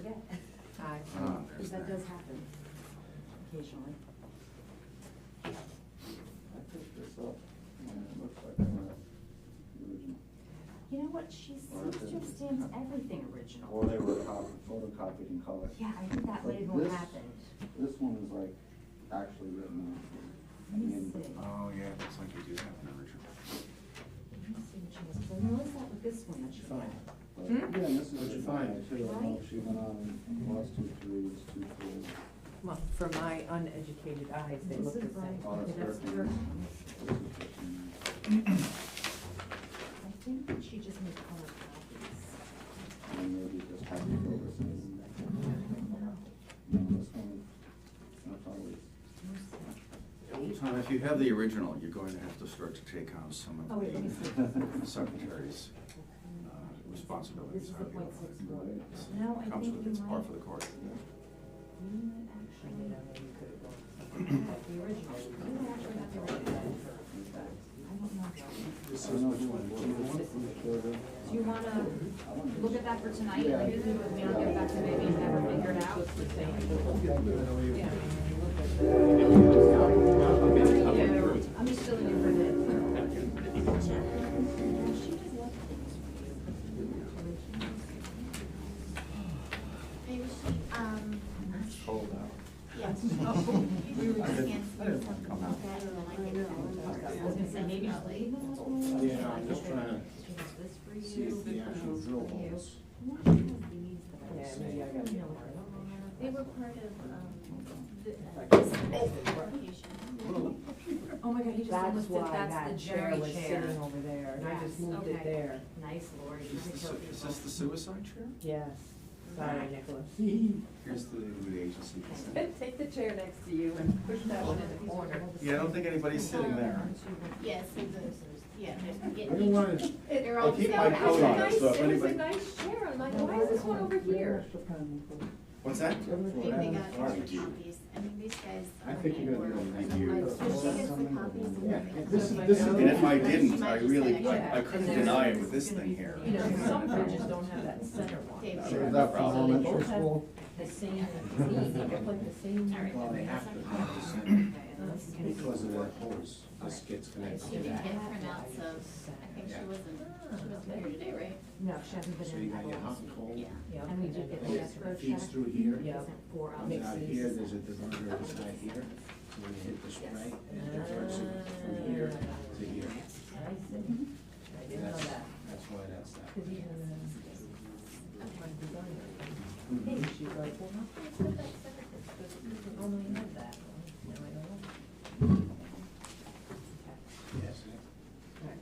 forget. Hi. Because that does happen occasionally. I picked this up, and it looks like I'm not the original. You know what, she seems to have stamped everything original. Or they were photocopied in color. Yeah, I think that But might have what this- happened. This one is like actually written on. Let me see. Oh, yeah, it looks like you do have an original. Let me see what she has, 'cause I noticed that with this one that she Fine. had. But Hmm? again, this is What'd you a find? too. I don't know if Right? she went on and lost 2 3s, 2 4s. Well, for my uneducated eyes, they This look is the right. same. Oh, Okay, that's that's the her. first one. I think that she just made color copies. And maybe just have it overseas. No, this one, that's always. Tom, if you have the original, you're going to have to start to take on some Oh, of wait, let me the secretary's responsibilities. This is the .64. This No, I comes think with you its par might. for the course. You might actually, You know, maybe you could have gone. the original, you might actually have the original. I don't know. This I is don't know which who one? it Either was. one? Do you wanna I don't look at that for tonight, Yeah. and leave it with me, I'll get back to maybe and have her figure it out? Looks the same. Yeah. I'm just filling in for a minute. Maybe she, Hold out. yes. We were just answering something about that, and then I get that. I was gonna say, maybe just leave it. Yeah, I'm just trying to She has this for you. see if the actual drill for you. holes. No, she has these that I Yeah, was maybe I got saying. it. They were part of, the application. Oh my God, he just That's almost did, why that's that the chair jury was chair. sitting over there, and I just Yes, moved it okay. there. Nice, Lori, you take care of Is people. this the suicide chair? Yes. Sorry, Nicholas. Here's the agency. Take the chair next to you and push that one in the corner. Yeah, I don't think anybody's sitting there. Yes, yeah, I don't want to, they're I'll all. keep Yeah, my it was coat a on, nice- so if It was a anybody. nice chair, I'm like, why is this one over here? What's that? They got All right. extra copies, I mean, these guys. I think you're gonna do Thank you. So she gets the copies and then they. This is And if I didn't, She I might just really, say, I couldn't deny it with this thing here. You know, some bridges don't have that center one. Dave. Sure. So is that from So they elementary both have school? The same, they look like the same. All right. Well, they have to have the center because of that hose. This gets connected She to didn't that. get printouts of, I think she wasn't here today, right? No, she hasn't been So in you that got your hot long. and cold. Yeah. Yeah. And we did get the escrow It check. feeds through here. Yeah. Sent 4 And ounces. out here, there's a diverter inside here. So when you hit the spray, it diverts it from here to here. I see. I didn't know that. That's why that's that. Cause even, my designer, she's like, well, how come it's got that center? Because it doesn't normally have that. Now I know. Yes. Right.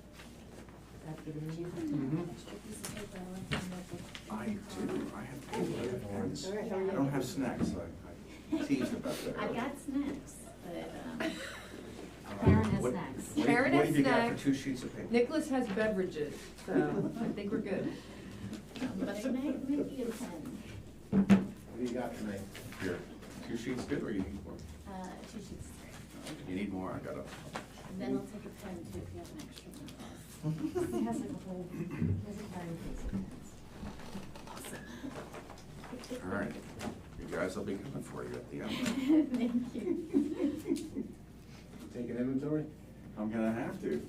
That's good to you. Mhm. Extra piece of paper, I like to know that. I do, I have pens. All right, how are I you? don't have snacks, I teased about that. I got snacks, but, Karen has What- snacks. what- Karen What has have you got for snacks. 2 sheets of paper? Nicholas has beverages, so I think we're good. but I might be a 10, What do you got tonight? Here, 2 sheets good, or you need more? 2 sheets is great. If you need more, I got a. And then I'll take a pen too if you have an extra one. He has like a whole, he has a carrying case of pens. All right, you guys will be coming for you at the end. Thank you. Take an inventory? I'm gonna have to.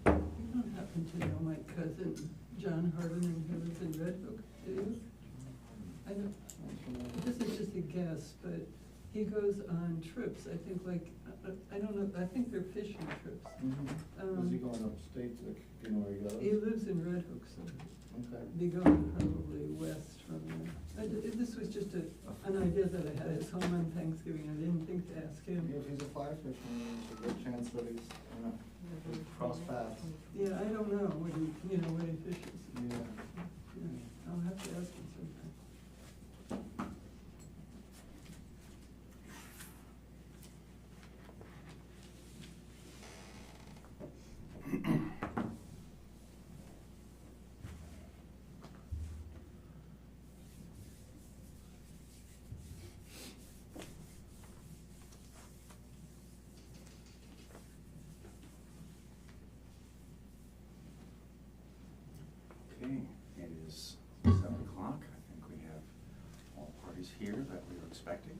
You don't happen to know my cousin, John Hardening, who lives in Red Hook, do you? I don't, this is just a guess, but he goes on trips, I think like, I don't know, I think they're fishing trips. Is he going upstate, like, you know where he goes? He lives in Red Hook, so Okay. be going probably west from there. This was just an idea that I had at home on Thanksgiving, I didn't think to ask him. If he's a fly fisherman, there's a good chance that he's, cross paths. Yeah, I don't know what he, what he fishes. Yeah. Yeah, I'll have to ask him sometime. is here that we were expecting.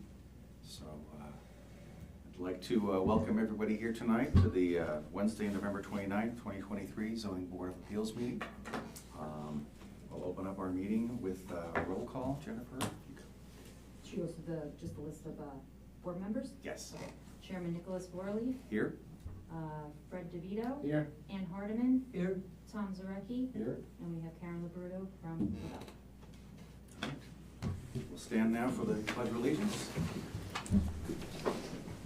So I'd like to welcome everybody here tonight to the Wednesday, November 29th, 2023 Zoning Board of Appeals meeting. We'll open up our meeting with a roll call. Jennifer? She goes to just the list of board members? Yes. Okay. Chairman Nicholas Worley, Here? Fred DeVito. Here. Ann Hardiman, Here, Tom Zarecki, Here? and we have Karen Liberto from Lavelle. All right. We'll stand now for the Pledge of Allegiance.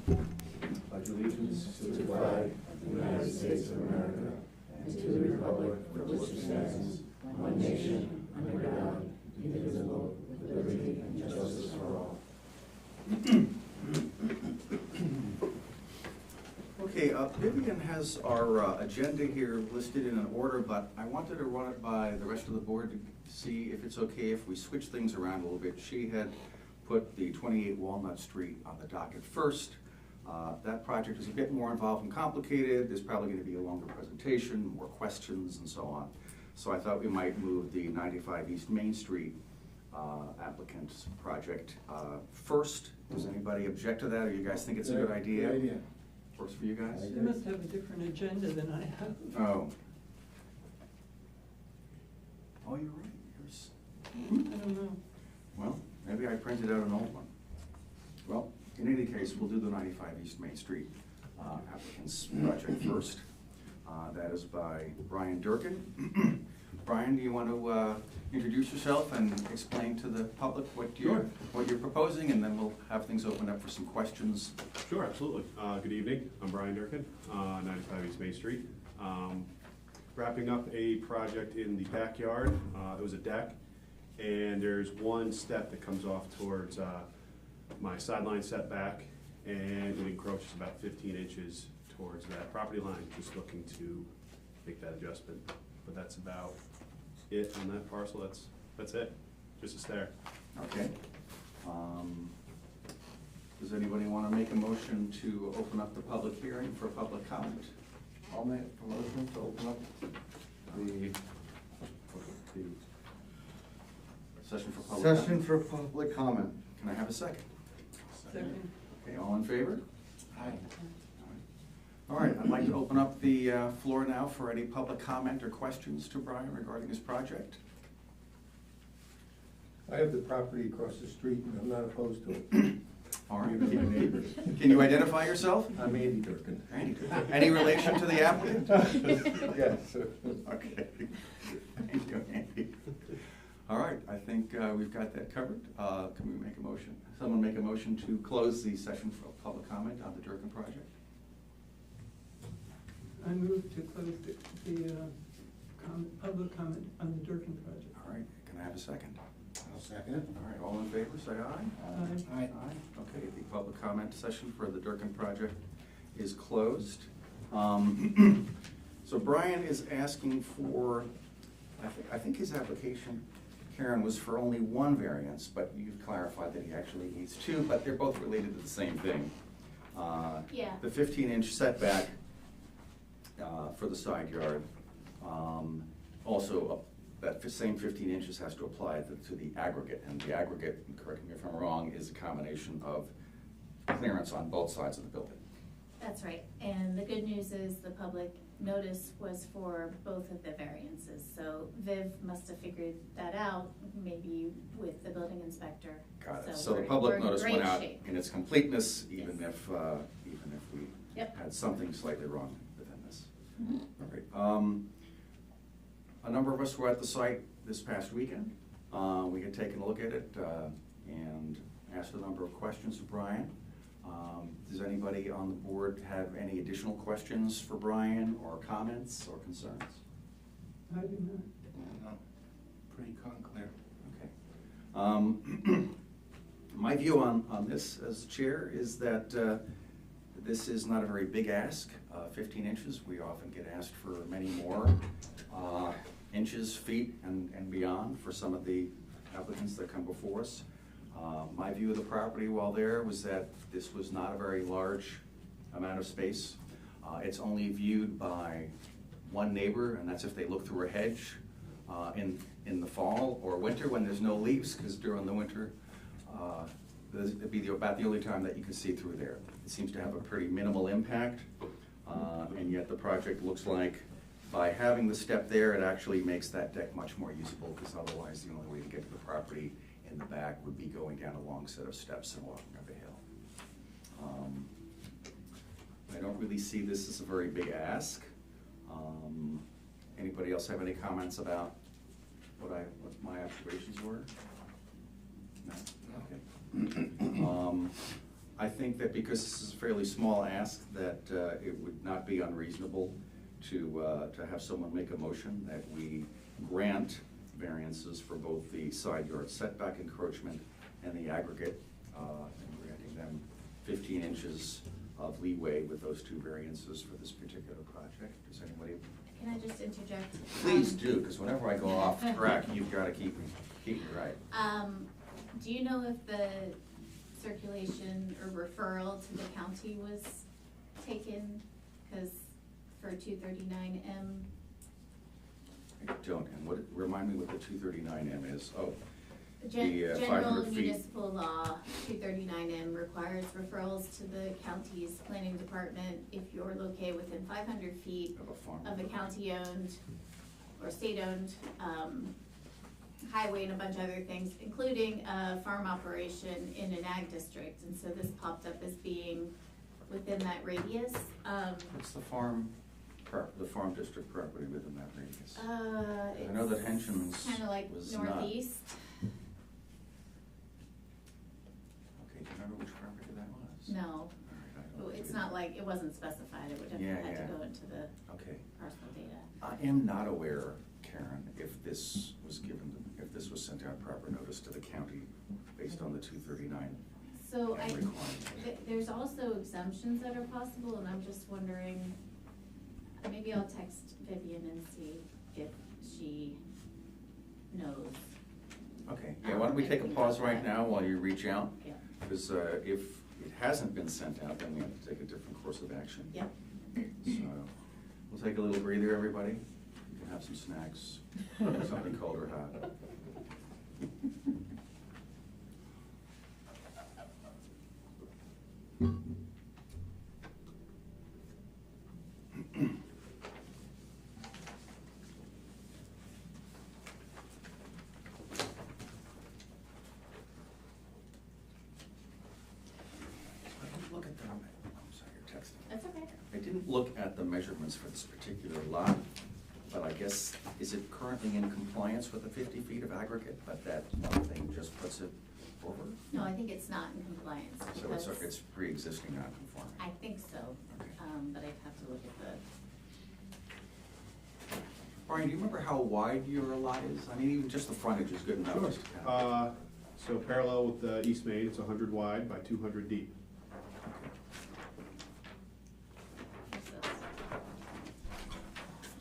Pledge allegiance to the flag of the United States of America and to the republic for which it stands, one nation, under God, indivisible, with liberty and justice for all. Okay, Vivian has our agenda here listed in an order, but I wanted to run it by the rest of the board to see if it's okay if we switch things around a little bit. She had put the 28 Walnut Street on the docket first. That project is a bit more involved and complicated. There's probably going to be a longer presentation, more questions, and so on. So I thought we might move the 95 East Main Street applicant's project first. Does anybody object to that, or you guys think it's a good idea? Good idea. Works for you guys? you must have a different agenda than I have. Oh. Oh, you're right. Yours. I don't know. Well, maybe I printed out an old one. Well, in any case, we'll do the 95 East Main Street applicant's project first. That is by Brian Durkin. Brian, do you want to introduce yourself and explain to the public what you're proposing, and then we'll have things open up for some questions. Sure, absolutely. Good evening. I'm Brian Durkin, 95 East Main Street. Wrapping up a project in the backyard. It was a deck, and there's one step that comes off towards my sideline setback, and it encroaches about 15 inches towards that property line. Just looking to make that adjustment, but that's about it on that parcel. That's it. Just a stair. Okay. Does anybody want to make a motion to open up the public hearing for public comment? I'll make a motion to open up the Session for public comment. session for public comment. Can I have a second? Second. Okay, all in favor? Aye. All right, I'd like to open up the floor now for any public comment or questions to Brian regarding his project. I have the property across the street and I'm not opposed to it. All right. Even my neighbors. Can you identify yourself? I'm Andy Durkin. Andy. Any relation to the applicant? Yes. Okay. Thank you, Andy. All right, I think we've got that covered. Can we make a motion? Someone make a motion to close the session for public comment on the Durkin project? I move to close the public comment on the Durkin project. All right, can I have a second? I'll second it. All right, all in favor, say aye. Aye. Aye. Okay, the public comment session for the Durkin project is closed. So Brian is asking for, I think his application, Karen, was for only one variance, but you've clarified that he actually needs two, but they're both related to the same thing. Yeah. The 15-inch setback for the side yard. Also, that same 15 inches has to apply to the aggregate, and the aggregate, correct me if I'm wrong, is a combination of clearance on both sides of the building. That's right, and the good news is the public notice was for both of the variances, so Viv must have figured that out, maybe with the building inspector. Got it. So the we're public in notice great went out shape. in its completeness, even Yes. if we Yep. had something slightly wrong within this. Mhm. All right. A number of us were at the site this past weekend. We had taken a look at it and asked a number of questions of Brian. Does anybody on the board have any additional questions for Brian, or comments or concerns? I do not. Pretty clear. Okay. My view on this as chair is that this is not a very big ask, 15 inches. We often get asked for many more inches, feet, and beyond for some of the applicants that come before us. My view of the property while there was that this was not a very large amount of space. It's only viewed by one neighbor, and that's if they look through a hedge in the fall or winter when there's no leaves, because during the winter It'd be about the only time that you can see through there. It seems to have a pretty minimal impact, and yet the project looks like by having the step there, it actually makes that deck much more usable, because otherwise the only way to get to the property in the back would be going down a long set of steps and walking up a hill. I don't really see this as a very big ask. Anybody else have any comments about what my observations were? No? Okay. I think that because this is a fairly small ask, that it would not be unreasonable to have someone make a motion that we grant variances for both the side yard setback encroachment and the aggregate, and granting them 15 inches of leeway with those two variances for this particular project. Does anybody? Can I just interject? Please do, because whenever I go off track, you've got to keep me right. Do you know if the circulation or referral to the county was taken? Because for 239M, I don't, and remind me what the 239M is. Oh, General 500 feet. Municipal Law 239M requires referrals to the county's planning department if you're located within 500 feet Of a farm. of a county-owned or state-owned highway and a bunch of other things, including a farm operation in an ag district. And so this popped up as being within that radius. What's the farm district property within that radius? It's I know that Hensham's kind of like was not. northeast. Okay, do you remember which property that was? No, All right, I don't it's know. not like, it wasn't specified. It would have Yeah, had to yeah. go into the Okay. parcel data. I am not aware, Karen, if this was sent out proper notice to the county based on the 239 So requirement. there's also exemptions that are possible, and I'm just wondering, maybe I'll text Vivian and see if she knows. Okay, yeah, why don't we take a pause right now while you reach out? Yeah. Because if it hasn't been sent out, then we have to take a different course of action. Yep. So, we'll take a little breather, everybody. You can have some snacks, something cold or hot. Look at them. I'm sorry, you're texting. That's okay. I didn't look at the measurements for this particular lot, but I guess, is it currently in compliance with the 50 feet of aggregate, but that one thing just puts it over? No, I think it's not in compliance. So because it's pre-existing non-conforming? I think so, Okay. but I'd have to look at the, Brian, do you remember how wide your lot is? I mean, even just the frontage is good enough. Sure. Just to count. So parallel with the East Main, it's 100 wide by 200 deep.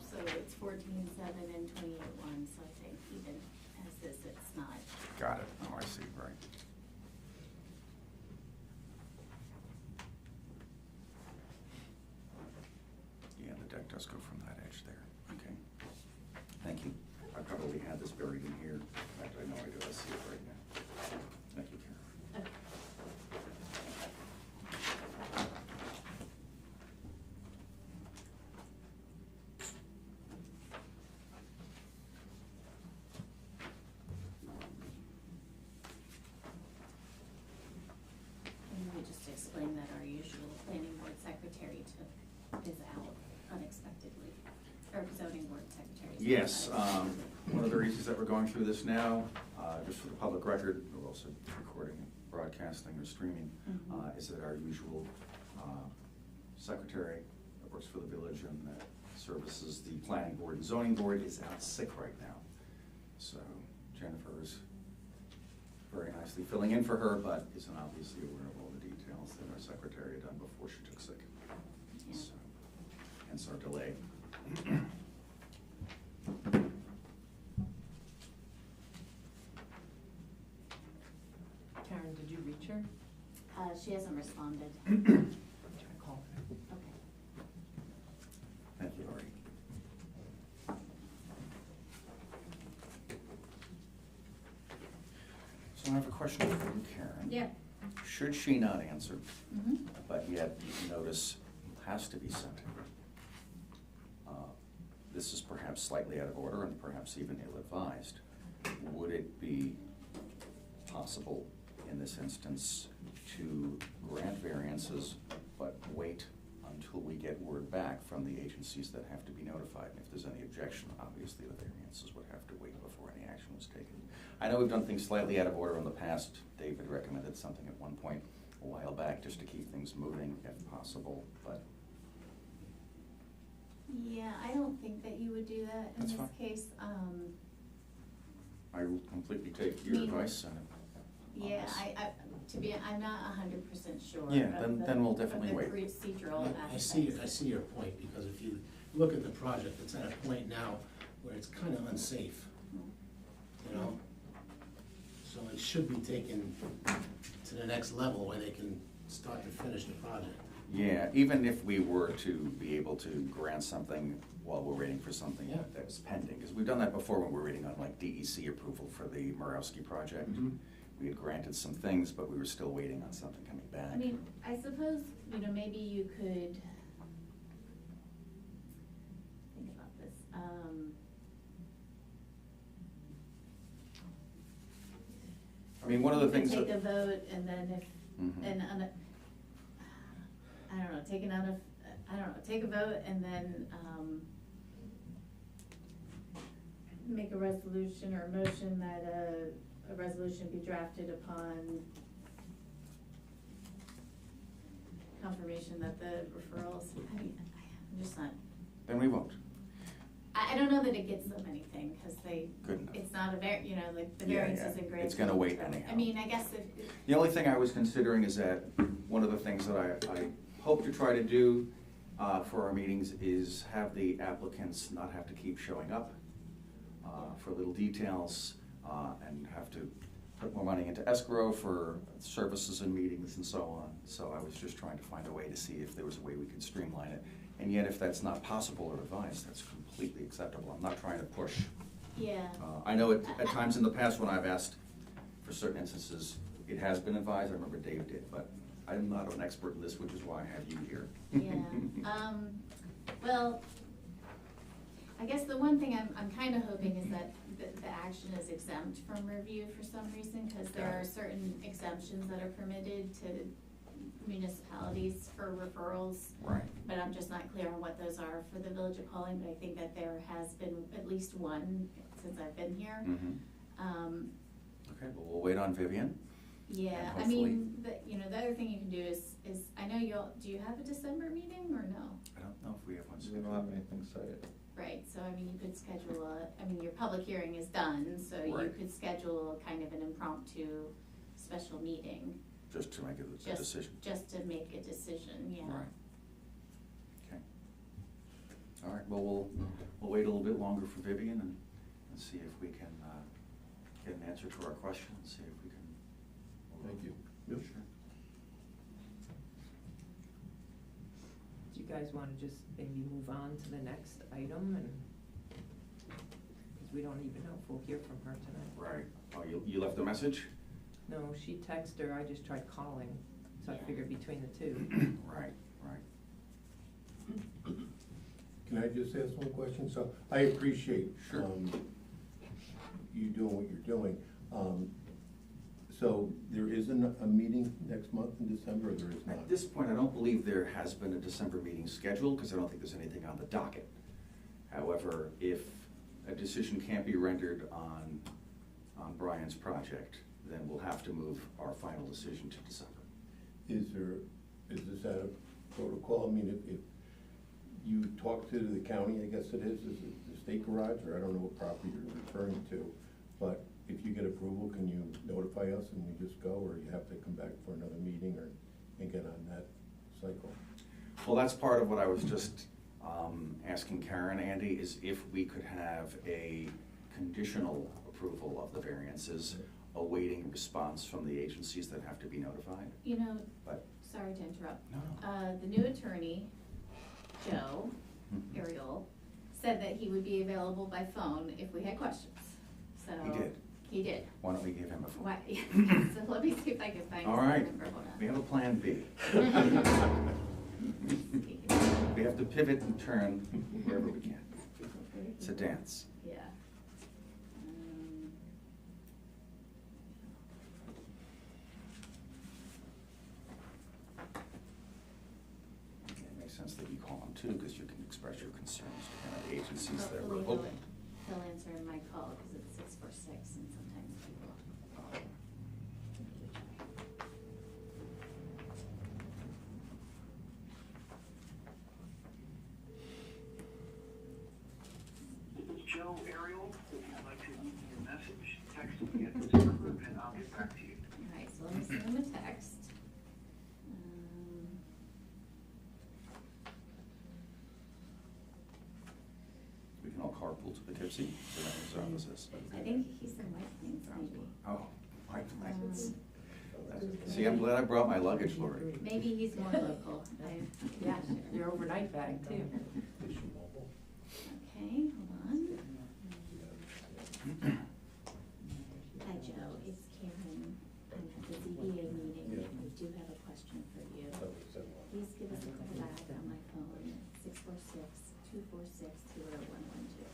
so it's 14.7 and 28.1, so I think even as this, it's not. Got it. Oh, I see, right. Yeah, the deck does go from that edge there. Okay. Thank you. I probably had this buried in here. In fact, I know I do. I see it right now. Thank you, Karen. Okay. And let me just explain that our usual planning board secretary is out unexpectedly, or zoning board secretary. is out Yes, unexpectedly. one of the reasons that we're going through this now, just for the public record, we're also recording, broadcasting, or streaming, Mhm. is that our usual secretary that works for the village and that services the planning board and zoning board is out sick right now. So Jennifer is very nicely filling in for her, but isn't obviously aware of all the details that our secretary had done before she took sick. Yeah. So, hence our delay. Karen, did you reach her? She hasn't responded. Try to call her. Okay. Thank you, Lori. So I have a question for you, Karen. Yeah. Should she not answer, Mm-hmm. but yet notice has to be sent. This is perhaps slightly out of order and perhaps even ill-advised. Would it be possible in this instance to grant variances but wait until we get word back from the agencies that have to be notified? And if there's any objection, obviously the variances would have to wait before any action was taken. I know we've done things slightly out of order in the past. David recommended something at one point a while back just to keep things moving if possible, but Yeah, I don't think that you would do that in That's this fine. case. I will completely take your Me- advice on Yeah, this. I'm not 100% sure. Yeah, of then we'll definitely wait. Of the procedural I aspects. see your point, because if you look at the project, it's at a point now where it's kind of unsafe, you know? So it should be taken to the next level where they can start to finish the project. Yeah, even if we were to be able to grant something while we're waiting for something Yeah. that's pending, because we've done that before when we're waiting on like DEC approval for the Murawski project. Mhm. We had granted some things, but we were still waiting on something coming back. I mean, I suppose, maybe you could think about this. I mean, one of the You could things that. take a vote and then if, Mhm. and, I don't know, take a vote and then, make a resolution or a motion that a resolution be drafted upon confirmation that the referrals, I'm just not, Then we won't. I don't know that it gets them anything, cause Good enough. it's not like the Yeah, variance yeah. isn't granted. It's gonna wait so, anyhow. I mean, I guess if. The only thing I was considering is that one of the things that I hope to try to do for our meetings is have the applicants not have to keep showing up for little details and have to put more money into escrow for services and meetings and so on. So I was just trying to find a way to see if there was a way we could streamline it. And yet if that's not possible or advised, that's completely acceptable. I'm not trying to push. Yeah. I know at times in the past when I've asked for certain instances, it has been advised, I remember Dave did, but I'm not an expert in this, which is why I have you here. Yeah, well, I guess the one thing I'm kind of hoping is that the action is exempt from review for some reason, because there are certain exemptions that are permitted to municipalities for referrals. Right. But I'm just not clear on what those are for the Village of Pawling, but I think that there has been at least one since I've been here. Mhm. Okay, well, we'll wait on Vivian. Yeah, And I mean, the other thing you can do is, I know do you have a December meeting or no? I don't know if we have one We scheduled. don't have anything set. Right, so I mean, you could schedule your public hearing is done, so you Right. could schedule kind of an impromptu special meeting. Just to make a decision. Just to make a decision, yeah. Right. Okay. All right, well, we'll wait a little bit longer for Vivian and see if we can get an answer to our question, and see if we can. Thank you. Sure. Do you guys wanna just maybe move on to the next item and, cause we don't even know if we'll hear from her tonight. Right. Oh, you left a message? No, she texted her, I just tried calling, so I Yeah. figured between the two. Right. Can I just ask one question? So I appreciate, Sure. you doing what you're doing. So there isn't a meeting next month in December, or there is not? At this point, I don't believe there has been a December meeting scheduled, because I don't think there's anything on the docket. However, if a decision can't be rendered on Brian's project, then we'll have to move our final decision to December. Is this out of protocol? I mean, if you talk to the county, I guess it is it the state garage, or I don't know what property you're referring to, but if you get approval, can you notify us and we just go, or you have to come back for another meeting and get on that cycle? Well, that's part of what I was just asking Karen, Andy, is if we could have a conditional approval of the variances, awaiting response from the agencies that have to be notified. But Sorry to interrupt. No. The new attorney, Joe Mhm. Ariel, said that he would be available by phone if we had questions, so. He did. He did. Why don't we give him a phone? Why? So let me see if I can find his All phone right, number, hold on. we have a plan B. We have to pivot and turn wherever we can. It's a dance. Yeah. It makes sense that you call him too, because you can express your concerns to kind of agencies that Hopefully we're he'll- hoping. He'll answer my call, because it's 646, and sometimes people. This is Joe Ariel. If you'd like to leave me a message, text me at this number and I'll get back to you. All right, so let me send him a text. We can all carpool to Poughkeepsie, so that his office is. I think he's in White Plains, maybe. Oh, White Plains. See, I'm glad I brought my luggage, Lori. Maybe he's more local. Yeah, your overnight bag too. Okay, hold on. Hi, Joe, it's Karen. I'm at the ZBA meeting, and I do have a question for you. Please give us a call back on my phone, 646-246-0112.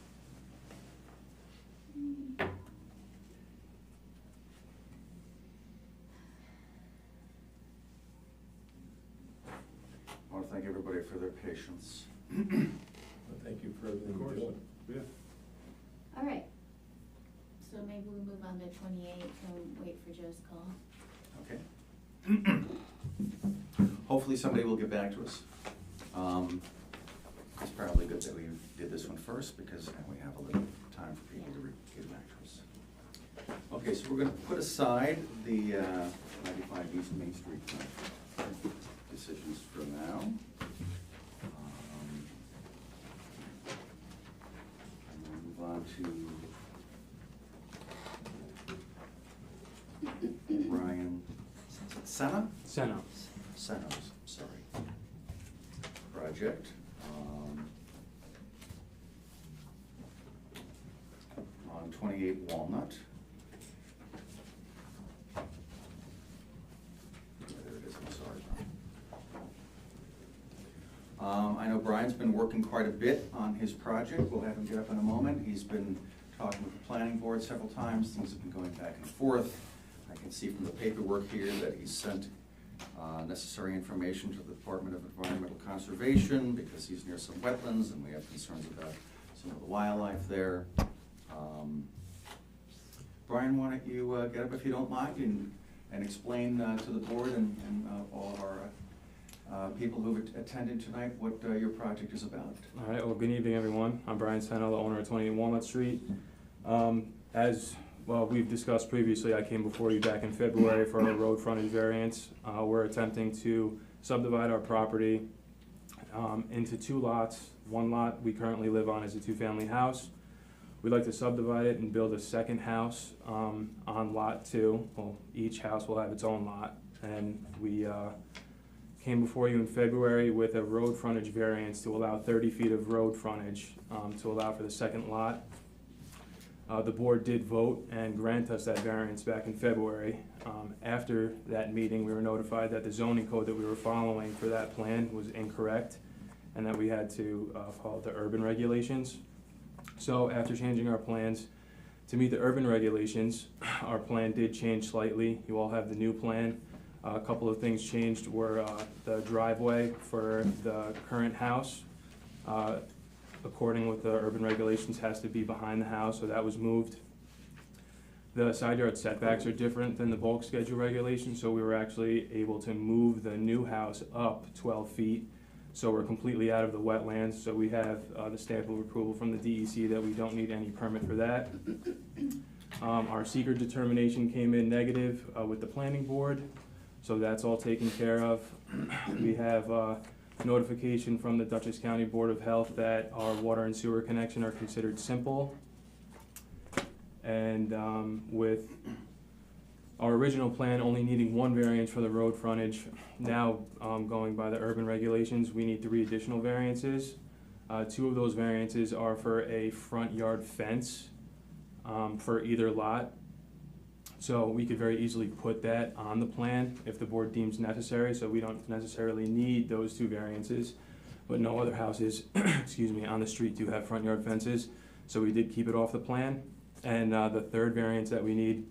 I want to thank everybody for their patience. Well, thank you for everything you're doing. Yeah. All right. So maybe we move on to 28 and wait for Joe's call. Okay. Hopefully somebody will get back to us. It's probably good that we did this one first, because then we have a little time for people to get back to us. Okay, so we're gonna put aside the 95 East Main Street decisions for now. And we'll move on to Brian Senna? Senna's, sorry. Project. On 28 Walnut. There it is, I'm sorry, Brian. I know Brian's been working quite a bit on his project. We'll have him get up in a moment. He's been talking with the planning board several times. Things have been going back and forth. I can see from the paperwork here that he sent necessary information to the Department of Environmental Conservation, because he's near some wetlands and we have concerns about some of the wildlife there. Brian, why don't you get up if you don't mind and explain to the board and all of our people who've attended tonight what your project is about. All right, well, good evening, everyone. I'm Brian Senna, the owner of 28 Walnut Street. As well, we've discussed previously, I came before you back in February for a road frontage variance. We're attempting to subdivide our property into 2 lots. One lot we currently live on is a 2-family house. We'd like to subdivide it and build a second house on lot 2. Well, each house will have its own lot. And we came before you in February with a road frontage variance to allow 30 feet of road frontage to allow for the second lot. The board did vote and grant us that variance back in February. After that meeting, we were notified that the zoning code that we were following for that plan was incorrect and that we had to follow the urban regulations. So after changing our plans to meet the urban regulations, our plan did change slightly. You all have the new plan. A couple of things changed were the driveway for the current house, according with the urban regulations, has to be behind the house, so that was moved. The side yard setbacks are different than the bulk schedule regulations, so we were actually able to move the new house up 12 feet. So we're completely out of the wetlands, so we have the stamp of approval from the DEC that we don't need any permit for that. Our seeker determination came in negative with the planning board, so that's all taken care of. We have notification from the Dutchess County Board of Health that our water and sewer connection are considered simple. And with our original plan only needing 1 variance for the road frontage, now going by the urban regulations, we need 3 additional variances. 2 of those variances are for a front yard fence for either lot. So we could very easily put that on the plan if the board deems necessary, so we don't necessarily need those 2 variances. But no other houses, excuse me, on the street do have front yard fences, so we did keep it off the plan. And the 3rd variance that we need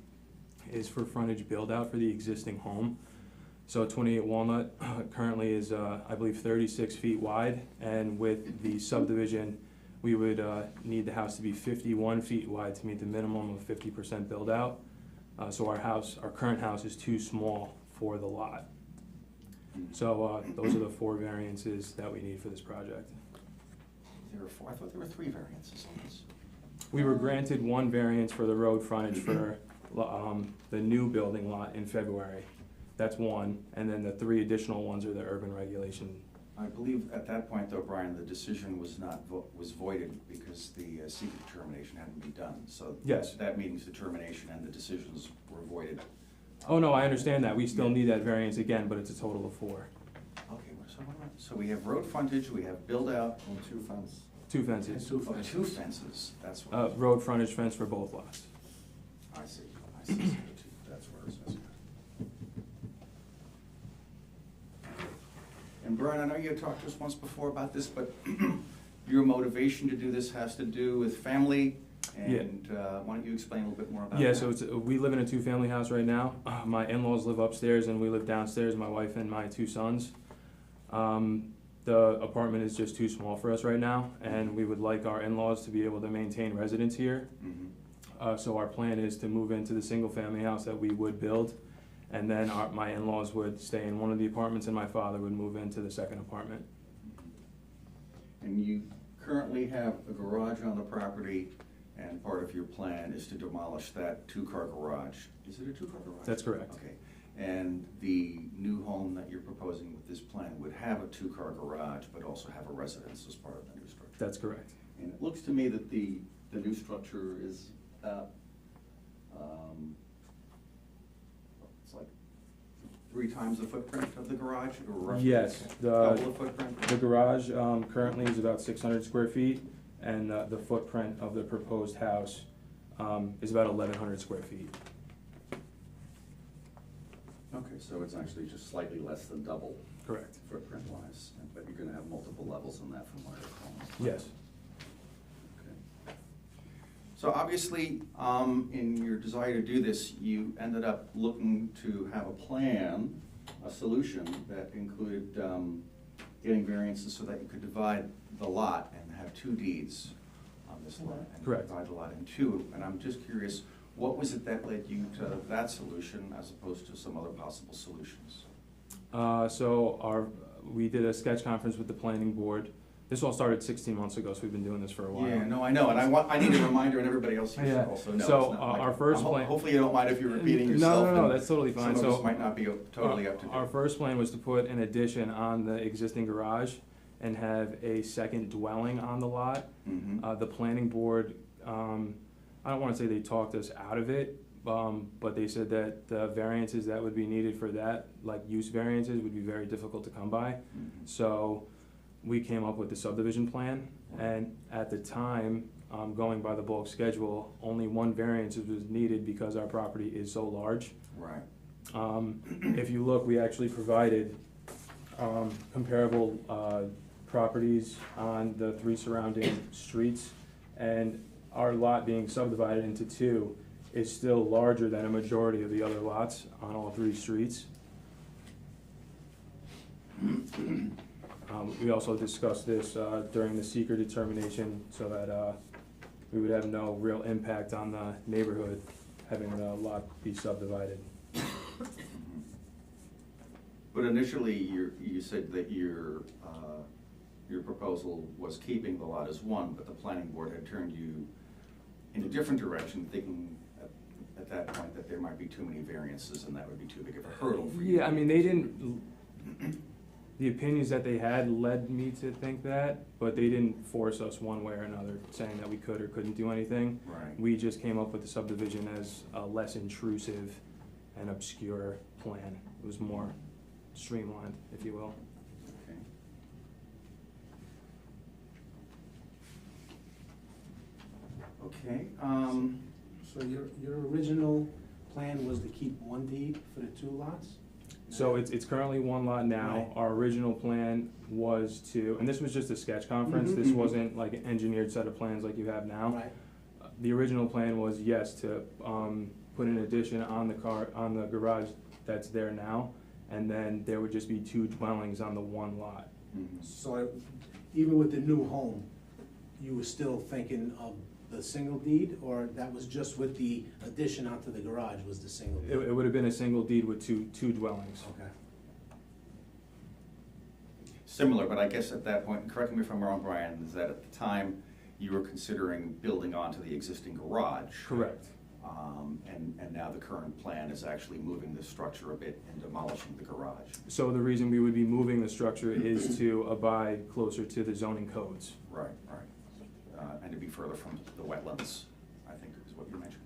is for frontage build-out for the existing home. So 28 Walnut currently is, I believe, 36 feet wide, and with the subdivision, we would need the house to be 51 feet wide to meet the minimum of 50% build-out. So our current house is too small for the lot. So those are the 4 variances that we need for this project. There were 4, I thought there were 3 variances on this. We were granted 1 variance for the road frontage for the new building lot in February. That's 1, and then the 3 additional ones are the urban regulation. I believe at that point, though, Brian, the decision was not, was voided because the secret determination hadn't been done. So Yes. that meeting's determination and the decisions were voided. Oh, no, I understand that. We still need that variance again, but it's a total of 4. Okay, so we have road frontage, we have build-out. And 2 fences. 2 fences. Oh, 2 fences, that's what. Road frontage fence for both lots. I see, that's where it says. And Brian, I know you had talked to us once before about this, but your motivation to do this has to do with family, and why don't you explain a little bit more about that? Yeah, so we live in a 2-family house right now. My in-laws live upstairs and we live downstairs, my wife and my 2 sons. The apartment is just too small for us right now, and we would like our in-laws to be able to maintain residence here. Mhm. So our plan is to move into the single-family house that we would build, and then my in-laws would stay in one of the apartments and my father would move into the 2nd apartment. And you currently have a garage on the property, and part of your plan is to demolish that 2-car garage. Is it a 2-car garage? That's correct. Okay. And the new home that you're proposing with this plan would have a 2-car garage, but also have a residence as part of the new structure? That's correct. And it looks to me that the new structure is, it's like 3 times the footprint of the garage, or roughly? Yes, Double the footprint? The garage currently is about 600 square feet, and the footprint of the proposed house is about 1,100 square feet. Okay, so it's actually just slightly less than double Correct. footprint-wise, but you're gonna have multiple levels in that from what I recall. Yes. Okay. So obviously, in your desire to do this, you ended up looking to have a plan, a solution that included getting variances so that you could divide the lot and have 2 deeds on this lot. And Correct. divide the lot in 2, and I'm just curious, what was it that led you to that solution as opposed to some other possible solutions? We did a sketch conference with the planning board. This all started 16 months ago, so we've been doing this for a while. Yeah, no, I know, and I need a reminder, and everybody else here should Yeah. also know. So, It's not like- our first I'm ho- plan- Hopefully you don't mind if you're repeating yourself. No, and that's totally fine. Some of So, us might not be totally up to date. Our first plan was to put an addition on the existing garage and have a 2nd dwelling on the lot. Mhm. The planning board, I don't wanna say they talked us out of it, but they said that the variances that would be needed for that, like use variances, would be very difficult to come by. Mhm. So we came up with the subdivision plan, and at the time, going by the bulk schedule, only 1 variance was needed because our property is so large. Right. If you look, we actually provided comparable properties on the 3 surrounding streets, and our lot being subdivided into 2 is still larger than a majority of the other lots on all 3 streets. We also discussed this during the seeker determination so that we would have no real impact on the neighborhood having the lot be subdivided. But initially, you said that your proposal was keeping the lot as 1, but the planning board had turned you in a different direction, thinking at that point that there might be too many variances and that would be too big of a hurdle for you. Yeah, I mean, they didn't, the opinions that they had led me to think that, but they didn't force us one way or another, saying that we could or couldn't do anything. Right. We just came up with the subdivision as a less intrusive and obscure plan. It was more streamlined, if you will. Okay. So your original plan was to keep one deed for the two lots? So it's currently one lot now. Right. Our original plan was to, and this was just a sketch conference, this Mhm. wasn't like an engineered set of plans like you have now. Right, The original plan was, yes, to put an addition on the garage that's there now, and then there would just be 2 dwellings on the one lot. so even with the new home, you were still thinking of the single deed, or that was just with the addition onto the garage was the single deed? It would have been a single deed with two dwellings. Okay. Similar, but I guess at that point, and correct me if I'm wrong, Brian, is that at the time you were considering building onto the existing garage? Correct. And now the current plan is actually moving the structure a bit and demolishing the garage. So the reason we would be moving the structure is to abide closer to the zoning codes. Right, right. And to be further from the wetlands, I think is what you mentioned.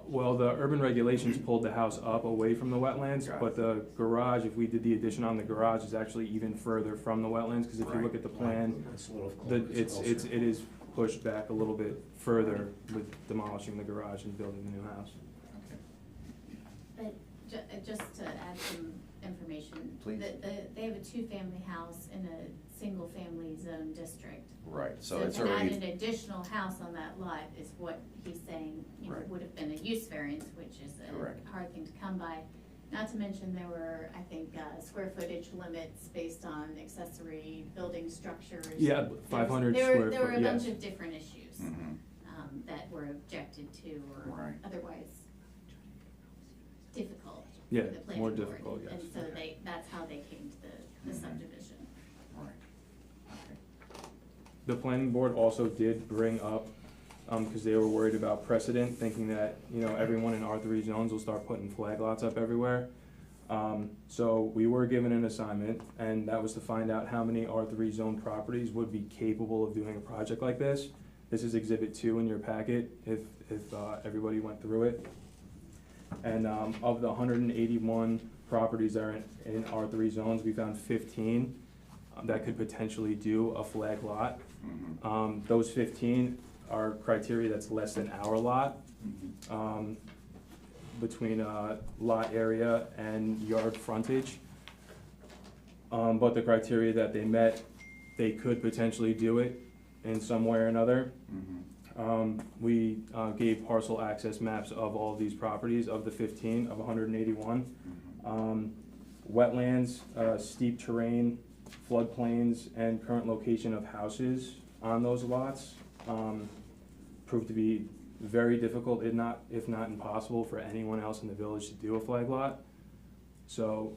Well, the urban regulations pulled the house up away from the wetlands, Got it. but the garage, if we did the addition on the garage, is actually even further from the wetlands, because if you look at the plan, It's a little it is pushed back a little bit further with demolishing the garage and building the new house. Okay. But just to add some information. Please. They have a 2-family house in a single-family zone district. Right, so it's to add already, an additional house on that lot is what he's saying, you know, Right. would have been a use variance, which is Correct. a hard thing to come by. Not to mention there were, I think, square footage limits based on accessory building structures. Yeah, 500 There were- square There were foot, a bunch yes. of different issues Mhm. that were objected to or Right. otherwise difficult for Yeah, the planning more board. difficult, yes. And so that's how they came to the Mhm. subdivision. right. Okay. The planning board also did bring up, because they were worried about precedent, thinking that, you know, everyone in R3 zones will start putting flag lots up everywhere. So we were given an assignment, and that was to find out how many R3 zone properties would be capable of doing a project like this. This is Exhibit 2 in your packet, if everybody went through it. And of the 181 properties that are in R3 zones, we found 15 that could potentially do a flag lot. Mhm. Those 15 are criteria that's less than our lot, Mhm. between lot area and yard frontage. But the criteria that they met, they could potentially do it in some way or another. Mhm. We gave parcel access maps of all of these properties, of the 15 of 181. Mhm. Wetlands, steep terrain, floodplains, and current location of houses on those lots proved to be very difficult, if not impossible, for anyone else in the village to do a flag lot. So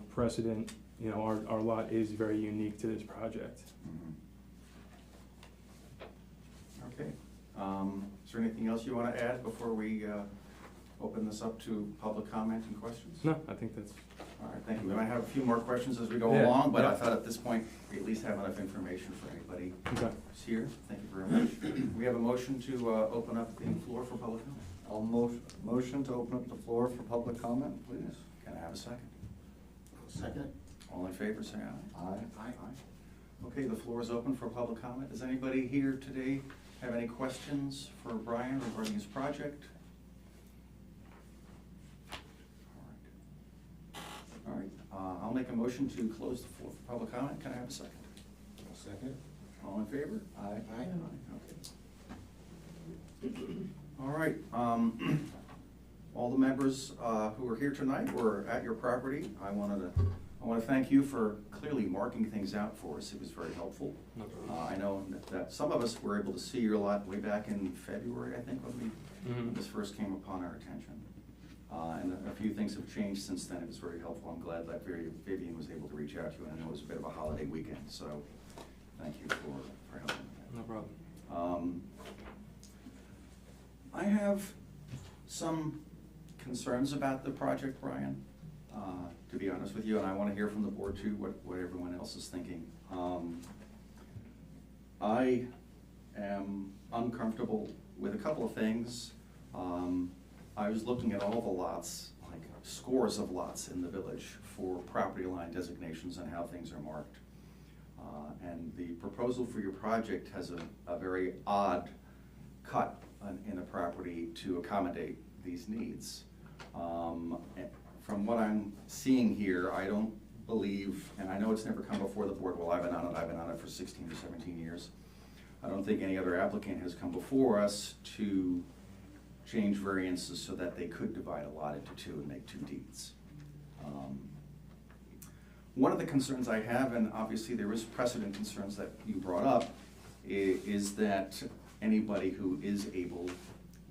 precedent, you know, our lot is very unique to this project. Mhm. Okay. Is there anything else you want to add before we open this up to public comment and questions? No, I think that's, All right, thank you. We might have a few more questions as we go Yeah, along, but I yeah. thought at this point, we at least have enough information for anybody okay. who's here. Thank you very much. We have a motion to open up the floor for public comment. I'll motion to open up the floor for public comment, please. Can I have a second? Second? All in favor, say aye. Aye. Aye. Okay, the floor is open for public comment. Does anybody here today have any questions for Brian regarding his project? All right, I'll make a motion to close the floor for public comment. Can I have a second? Second? All in favor? Aye. Aye. Okay. All right, all the members who are here tonight were at your property. I want to thank you for clearly marking things out for us. It was very helpful. No problem. I know that some of us were able to see your lot way back in February, I think, when Mhm. this first came upon our attention. And a few things have changed since then. It was very helpful. I'm glad that Vivian was able to reach out to you, and I know it was a bit of a holiday weekend, so thank you for helping with that. No problem. I have some concerns about the project, Brian, to be honest with you, and I want to hear from the board too, what everyone else is thinking. I am uncomfortable with a couple of things. I was looking at all the lots, like scores of lots in the village for property line designations and how things are marked. And the proposal for your project has a very odd cut in a property to accommodate these needs. From what I'm seeing here, I don't believe, and I know it's never come before the board, well, I've been on it for 16 or 17 years. I don't think any other applicant has come before us to change variances so that they could divide a lot into two and make two deeds. One of the concerns I have, and obviously there is precedent concerns that you brought up, is that anybody who is able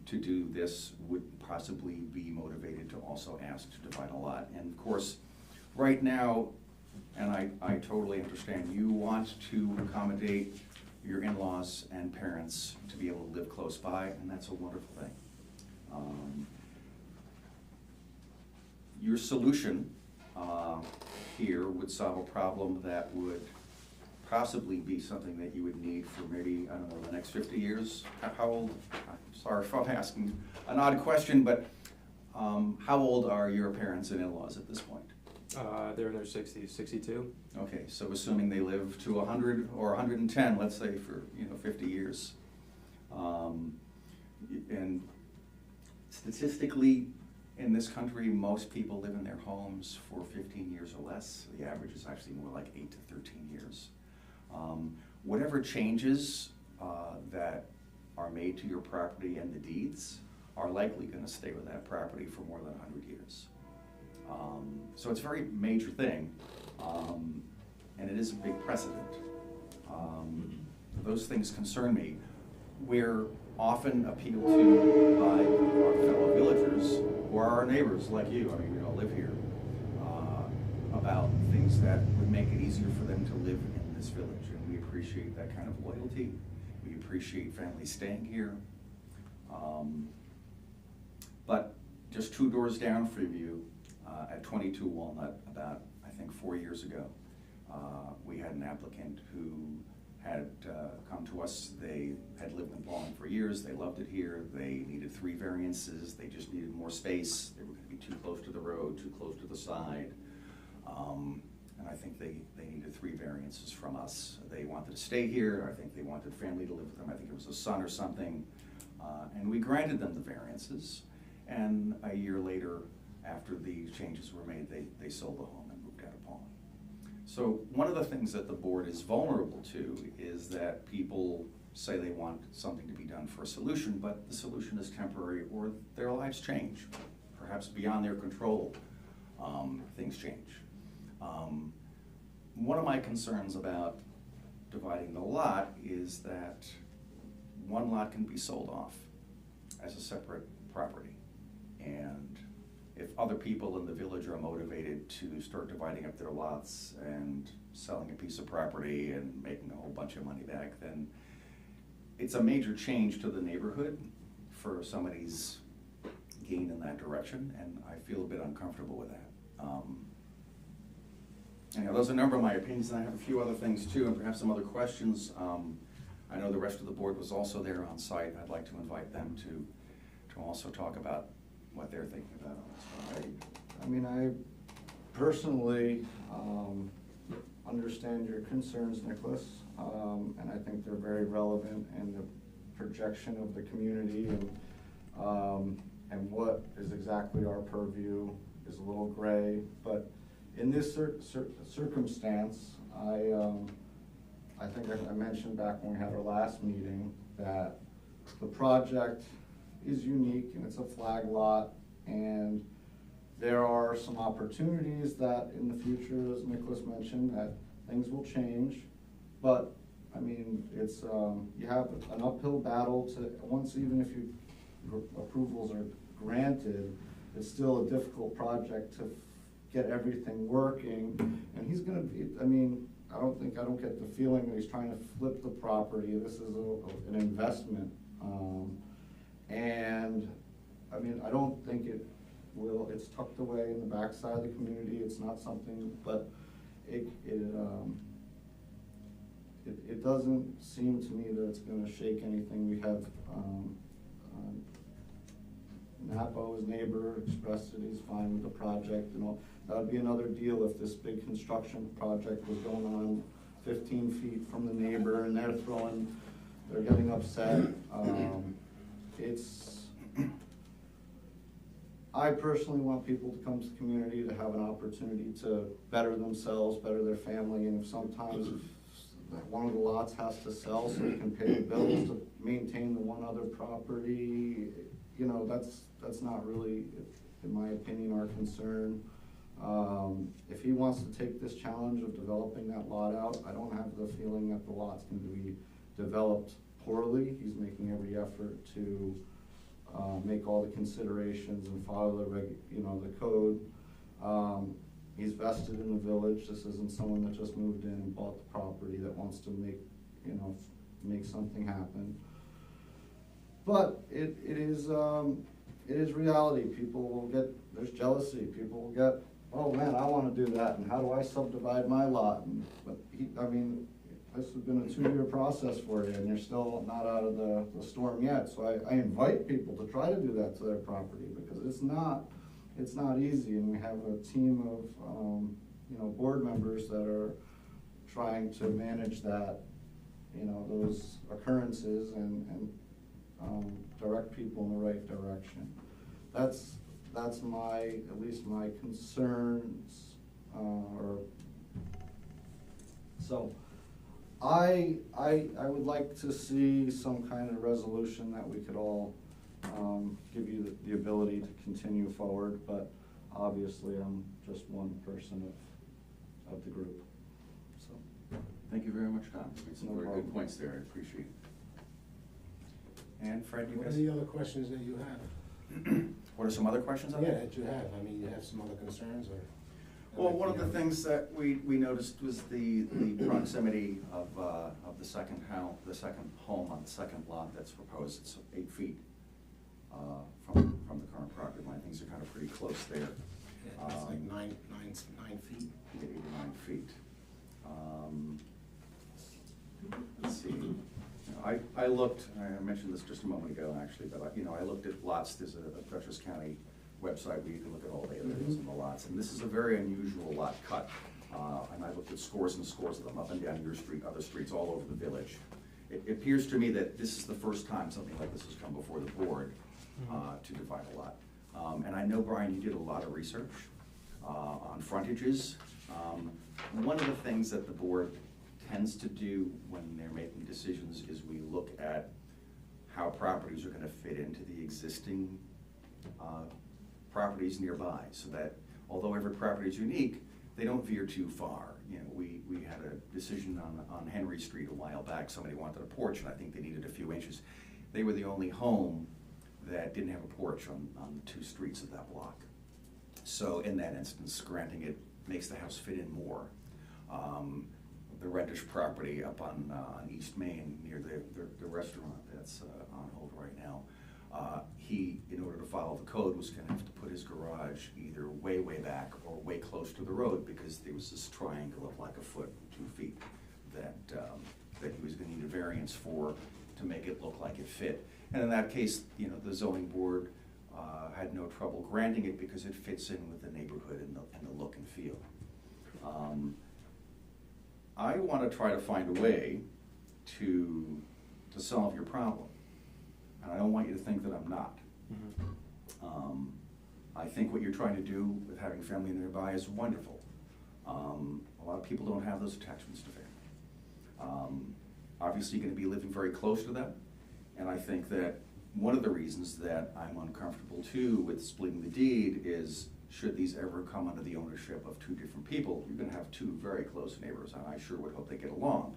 to do this would possibly be motivated to also ask to divide a lot. And of course, right now, and I totally understand, you want to accommodate your in-laws and parents to be able to live close by, and that's a wonderful thing. Your solution here would solve a problem that would possibly be something that you would need for maybe, I don't know, the next 50 years? How old, I'm sorry if I'm asking an odd question, but how old are your parents and in-laws at this point? They're in their 60s, 62. Okay, so assuming they live to 100 or 110, let's say, for 50 years. And statistically, in this country, most people live in their homes for 15 years or less. The average is actually more like 8 to 13 years. Whatever changes that are made to your property and the deeds are likely going to stay with that property for more than 100 years. So it's a very major thing, and it is a big precedent. Those things concern me. We're often appealed to by our fellow villagers or our neighbors like you, I mean, we all live here, about things that would make it easier for them to live in this village, and we appreciate that kind of loyalty. We appreciate families staying here. But just 2 doors down from you, at 22 Walnut, about, I think, 4 years ago, we had an applicant who had come to us. They had lived in Pawling for years. They loved it here. They needed 3 variances. They just needed more space. They were going to be too close to the road, too close to the side. And I think they needed 3 variances from us. They wanted to stay here. I think they wanted family to live with them. I think it was a son or something. And we granted them the variances. And a year later, after the changes were made, they sold the home and moved out of Pawling. So one of the things that the board is vulnerable to is that people say they want something to be done for a solution, but the solution is temporary or their lives change. Perhaps beyond their control, things change. One of my concerns about dividing the lot is that one lot can be sold off as a separate property. And if other people in the village are motivated to start dividing up their lots and selling a piece of property and making a whole bunch of money back, then it's a major change to the neighborhood for somebody's gain in that direction, and I feel a bit uncomfortable with that. Anyhow, those are a number of my opinions, and I have a few other things too, and perhaps some other questions. I know the rest of the board was also there on site. I'd like to invite them to also talk about what they're thinking about on this. I mean, I personally understand your concerns, Nicholas, and I think they're very relevant in the projection of the community, and what is exactly our purview is a little gray. But in this circumstance, I think I mentioned back when we had our last meeting that the project is unique and it's a flag lot, and there are some opportunities that in the future, as Nicholas mentioned, that things will change. But I mean, it's you have an uphill battle to, once, even if approvals are granted, it's still a difficult project to get everything working. And he's gonna be, I mean, I don't get the feeling that he's trying to flip the property. This is an investment. And I mean, I don't think it will, it's tucked away in the backside of the community. It's not something, but it doesn't seem to me that it's gonna shake anything. We have, Napo, his neighbor, expressed that he's fine with the project and all. That would be another deal if this big construction project was going on 15 feet from the neighbor and they're getting upset. I personally want people to come to the community to have an opportunity to better themselves, better their family, and if sometimes if one of the lots has to sell so we can pay the bills to maintain the one other property, you know, that's not really, in my opinion, our concern. If he wants to take this challenge of developing that lot out, I don't have the feeling that the lot's going to be developed poorly. He's making every effort to make all the considerations and follow the code. He's vested in the village. This isn't someone that just moved in and bought the property that wants to make something happen. But it is reality. People will there's jealousy. People will get, oh man, I want to do that, and how do I subdivide my lot? But this has been a 2-year process for you, and you're still not out of the storm yet. So I invite people to try to do that to their property, because it's not easy, and we have a team of board members that are trying to manage that, those occurrences and direct people in the right direction. That's at least my concerns, so I would like to see some kind of resolution that we could all give you the ability to continue forward, but obviously I'm just one person of the group, so. Thank you very much, Tom. Made some No very problem. good points there, I appreciate it. And Fred, you What are guys, the other questions that you have? what are some other questions on Yeah, that? that you have, I mean, you have some other concerns, or? Well, one of the things that we noticed was the proximity of the second home on the second lot that's proposed. It's 8 feet from the current property line. Things are kind of pretty close there. Yeah, it's like nine feet. You get 8 or 9 feet. Let's see. I looked, I mentioned this just a moment ago actually, but I looked at lots. There's a Dutchess County website where you can look at all the areas and the lots, and this is a very unusual lot cut. And I looked at scores and scores of them up and down your street, other streets all over the village. It appears to me that this is the first time something like this has come before the board to divide a lot. And I know, Brian, you did a lot of research on frontages. One of the things that the board tends to do when they're making decisions is we look at how properties are going to fit into the existing properties nearby, so that although every property is unique, they don't veer too far. We had a decision on Henry Street a while back. Somebody wanted a porch, and I think they needed a few inches. They were the only home that didn't have a porch on 2 streets of that block. So in that instance, granting it makes the house fit in more. The Reddish property up on East Main near the restaurant that's on hold right now, he, in order to follow the code, was going to have to put his garage either way back or way close to the road, because there was this triangle of like 1 foot, 2 feet that he was going to need a variance for to make it look like it fit. And in that case, the zoning board had no trouble granting it because it fits in with the neighborhood and the look and feel. I want to try to find a way to solve your problem, and I don't want you to think that I'm not. I think what you're trying to do with having family nearby is wonderful. A lot of people don't have those attachments to family. Obviously, you're going to be living very close to them, and I think that one of the reasons that I'm uncomfortable too with splitting the deed is, should these ever come under the ownership of 2 different people, you're going to have 2 very close neighbors, and I sure would hope they get along.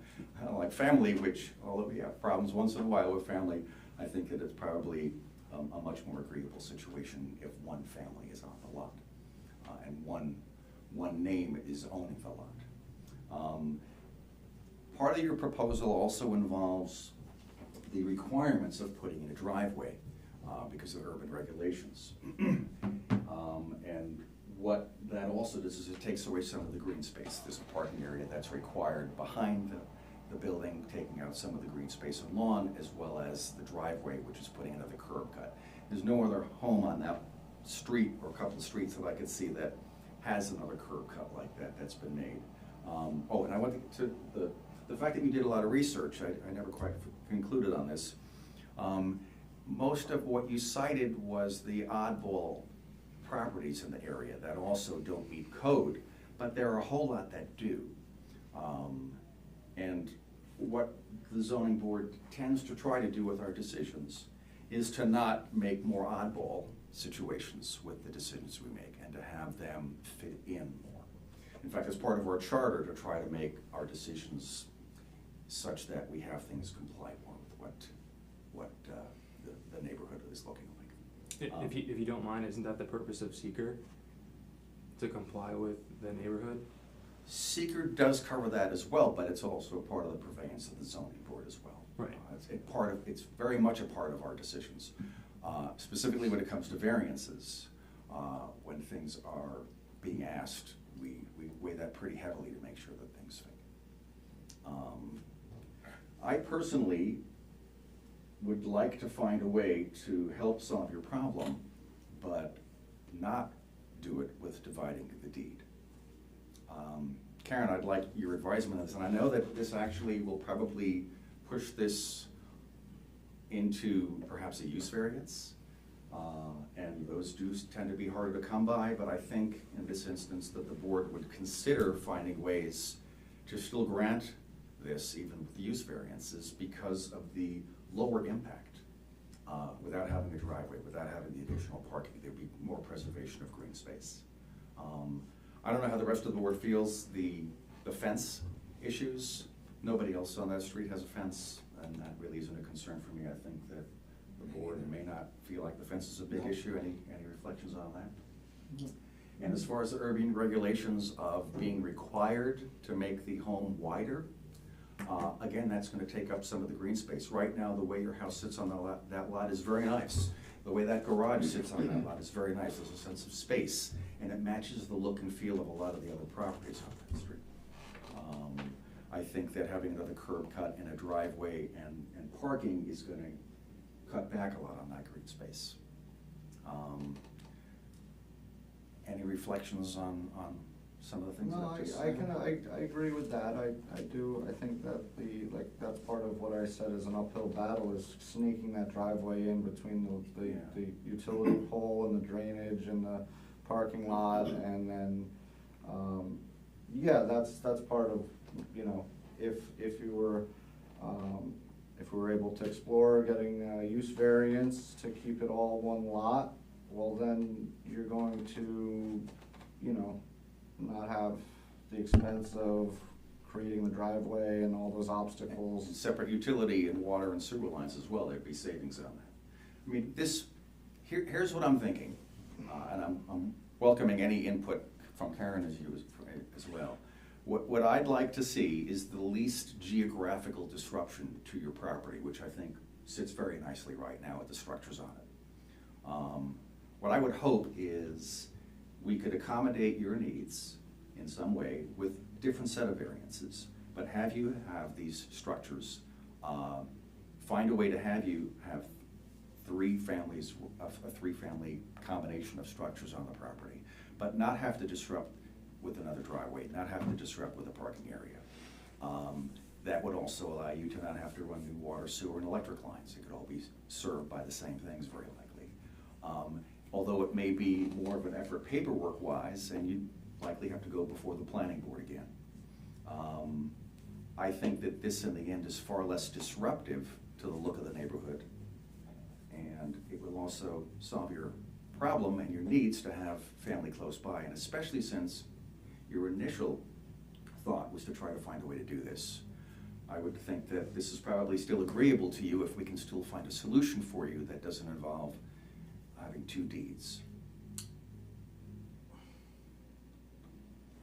Like family, which, although we have problems once in a while with family, I think that it's probably a much more agreeable situation if one family is on the lot and one name is owning the lot. Part of your proposal also involves the requirements of putting in a driveway because of urban regulations. And what that also does is it takes away some of the green space. There's a parking area that's required behind the building, taking out some of the green space and lawn, as well as the driveway, which is putting another curb cut. There's no other home on that street or a couple of streets that I could see that has another curb cut like that that's been made. Oh, and I went to the fact that you did a lot of research. I never quite concluded on this. Most of what you cited was the oddball properties in the area that also don't meet code, but there are a whole lot that do. And what the zoning board tends to try to do with our decisions is to not make more oddball situations with the decisions we make and to have them fit in more. In fact, it's part of our charter to try to make our decisions such that we have things comply more with what the neighborhood is looking like. If you don't mind, isn't that the purpose of seeker? To comply with the neighborhood? Seeker does cover that as well, but it's also part of the purveyance of the zoning board as well. Right. It's very much a part of our decisions, specifically when it comes to variances. When things are being asked, we weigh that pretty heavily to make sure that things fit. I personally would like to find a way to help solve your problem, but not do it with dividing the deed. Karen, I'd like your advisement on this, and I know that this actually will probably push this into perhaps a use variance, and those do tend to be harder to come by, but I think in this instance that the board would consider finding ways to still grant this, even with the use variances, because of the lower impact. Without having a driveway, without having the additional parking, there'd be more preservation of green space. I don't know how the rest of the board feels, the fence issues. Nobody else on that street has a fence, and that really isn't a concern for me. I think that the board may not feel like the fence is a big issue. Any reflections on that? And as far as the urban regulations of being required to make the home wider, again, that's going to take up some of the green space. Right now, the way your house sits on that lot is very nice. The way that garage sits on that lot is very nice. There's a sense of space, and it matches the look and feel of a lot of the other properties on that street. I think that having another curb cut and a driveway and parking is going to cut back a lot on that green space. Any reflections on some of the things that No, I've just I said? I agree with that. I do, I think that that's part of what I said is an uphill battle, is sneaking that driveway in between the utility pole and the drainage and the parking lot, and then, yeah, that's part of, you know, if you were, if we were able to explore getting a use variance to keep it all one lot, well, then you're going to, you know, not have the expense of creating the driveway and all those obstacles. And separate utility and water and sewer lines as well, there'd be savings on that. I mean, here's what I'm thinking, and I'm welcoming any input from Karen as well. What I'd like to see is the least geographical disruption to your property, which I think sits very nicely right now with the structures on it. What I would hope is we could accommodate your needs in some way with different set of variances, but have you have these structures, find a way to have you have three families, a three-family combination of structures on the property, but not have to disrupt with another driveway, not have to disrupt with a parking area. That would also allow you to not have to run new water, sewer, and electric lines. It could all be served by the same things, very likely. Although it may be more of an effort paperwork-wise, and you'd likely have to go before the planning board again. I think that this, in the end, is far less disruptive to the look of the neighborhood, and it will also solve your problem and your needs to have family close by, and especially since your initial thought was to try to find a way to do this. I would think that this is probably still agreeable to you if we can still find a solution for you that doesn't involve having two deeds.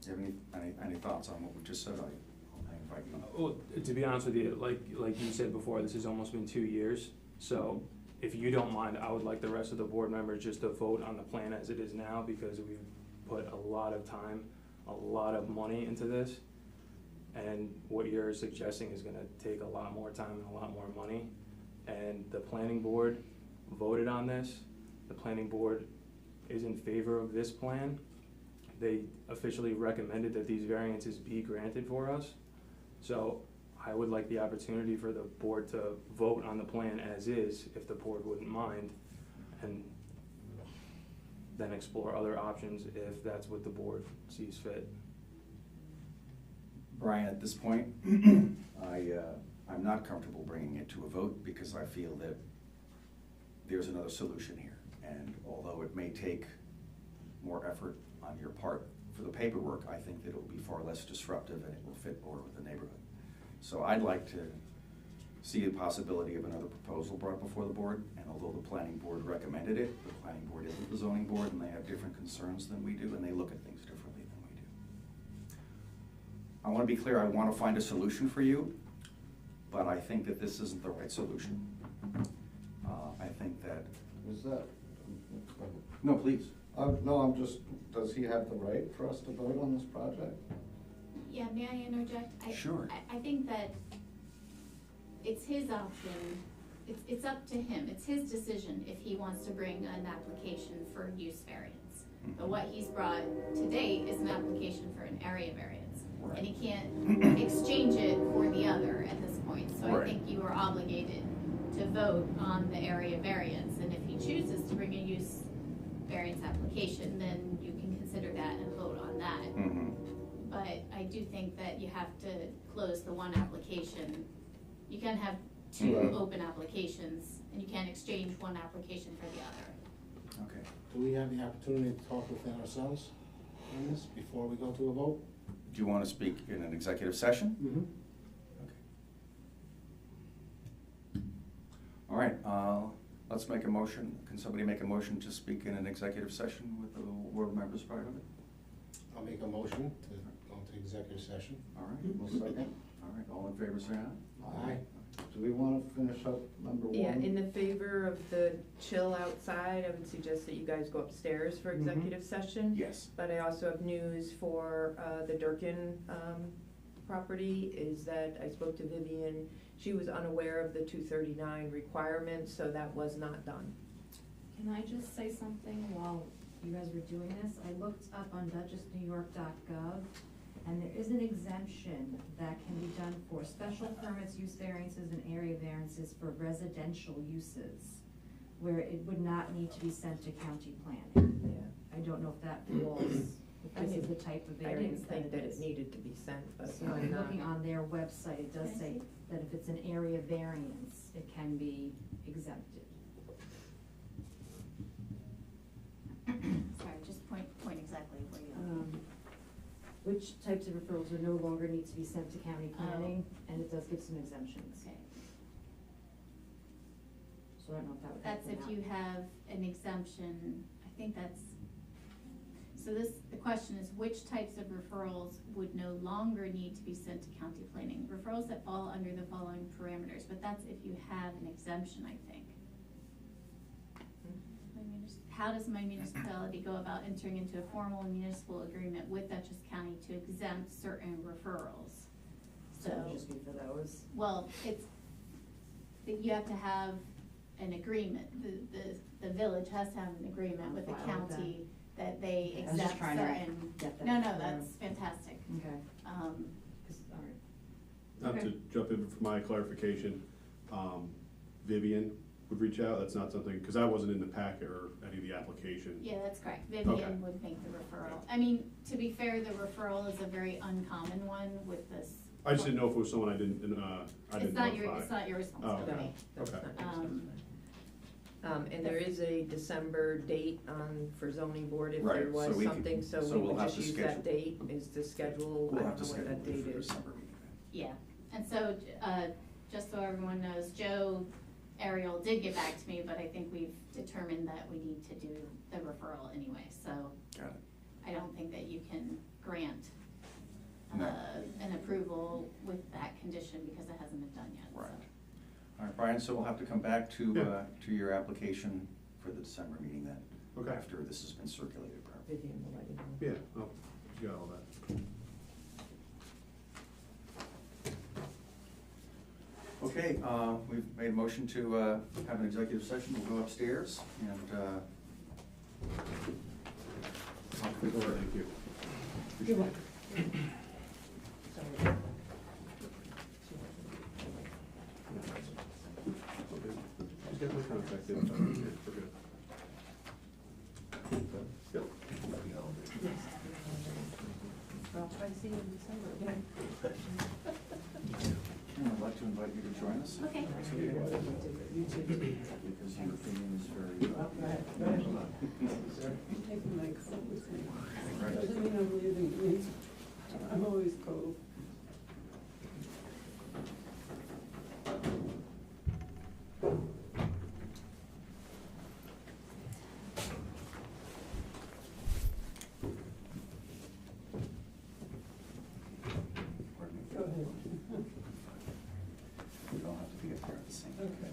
Do you have any thoughts on what we just said? I invite you. Well, to be honest with you, like you said before, this has almost been 2 years. So if you don't mind, I would like the rest of the board members just to vote on the plan as it is now, because we've put a lot of time, a lot of money into this. And what you're suggesting is gonna take a lot more time and a lot more money. And the planning board voted on this. The planning board is in favor of this plan. They officially recommended that these variances be granted for us. So I would like the opportunity for the board to vote on the plan as is, if the board wouldn't mind. And then explore other options if that's what the board sees fit. Brian, at this point, I'm not comfortable bringing it to a vote because I feel that there's another solution here. And although it may take more effort on your part for the paperwork, I think that it will be far less disruptive and it will fit more with the neighborhood. So I'd like to see a possibility of another proposal brought before the board, and although the planning board recommended it, the planning board isn't the zoning board, and they have different concerns than we do, and they look at things differently than we do. I want to be clear, I want to find a solution for you, but I think that this isn't the right solution. I think that, Is that? no, please. No, I'm just, does he have the right for us to vote on this project? Yeah, may I interject? Sure. I think that it's his option, it's up to him, it's his decision if he wants to bring an application for use variance. But what he's brought to date is an application for an area variance. Right. And he can't exchange it for the other at this point, so I Right. think you are obligated to vote on the area variance. And if he chooses to bring a use variance application, then you can consider that and vote on that. Mm-hmm. But I do think that you have to close the one application. You can't have two Right. open applications, and you can't exchange one application for the other. Okay. Do we have the opportunity to talk within ourselves on this before we go to a vote? Do you want to speak in an executive session? Mm-hmm. Okay. All right, let's make a motion. Can somebody make a motion to speak in an executive session with the board members part of it? I'll make a motion to go into executive session. All right, One second. all right, all in favor, say aye. Aye. Do we want to finish up number one? Yeah, in the favor of the chill outside, I would suggest that you guys go upstairs for executive session. Yes. But I also have news for the Durkin property, is that I spoke to Vivian. She was unaware of the 239 requirements, so that was not done. Can I just say something while you guys were doing this? I looked up on DuchessNewYork.gov, and there is an exemption that can be done for special permits, use variances, and area variances for residential uses, where it would not need to be sent to county planning. Yeah. I don't know if that falls, if this is the type of I variance didn't that think that it is. it needed to be sent, but So I'm not. looking on their website, it does Can I say see? that if it's an area variance, it can be exempted. Sorry, just point exactly where you. Which types of referrals would no longer need to be sent to county planning, and it does give some exemptions. Okay. So I don't know if that would help That's them if out. you have an exemption, I think that's, so the question is, which types of referrals would no longer need to be sent to county planning? Referrals that fall under the following parameters, but that's if you have an exemption, I think. How does my municipality go about entering into a formal municipal agreement with Dutchess County to exempt certain referrals? So it would just be for those. Well, it's, that you have to have an agreement, the village has to have an agreement with the File with county that they I was just exempt trying to certain. get that No, through. that's fantastic. Okay, Um, all right. Not to Okay. jump in for my clarification, Vivian would reach out, that's not something, because I wasn't in the packet or any of the application. yeah, that's correct, Okay. Vivian would make the referral. I mean, to be fair, the referral is a very uncommon one with this. I just didn't know if it was someone I didn't It's not your, notify. it's not your responsibility. That's Okay. not your Um, and there is a December date for zoning board if Right, there was so we could- something, so so we we'll would have just to use schedule- that date, is the schedule, I We'll don't have to know what schedule that it date for the is. December meeting. Yeah, and so, just so everyone knows, Joe Ariel did get back to me, but I think we've determined that we need to do the referral anyway, so Got it. I don't think that you can grant No. an approval with that condition because it hasn't been done yet, so. Right. All right, Brian, so we'll have to come back to, Yeah. to your application for the December meeting then. Okay. After this has been circulated properly. Vivian will let you know. Yeah, oh, you got all that. Okay, we've made a motion to have an executive session. We'll go upstairs and Thank you. You're welcome. Just get my contact info. Yeah, we're good. see you in December. And I'd like to invite you to join us. Okay. Because your opinion is very. I'm taking my coat with me. Right. Doesn't mean I'm leaving me. I'm always cold. Pardon me. Go ahead. We don't have to be up there at the same time. Okay.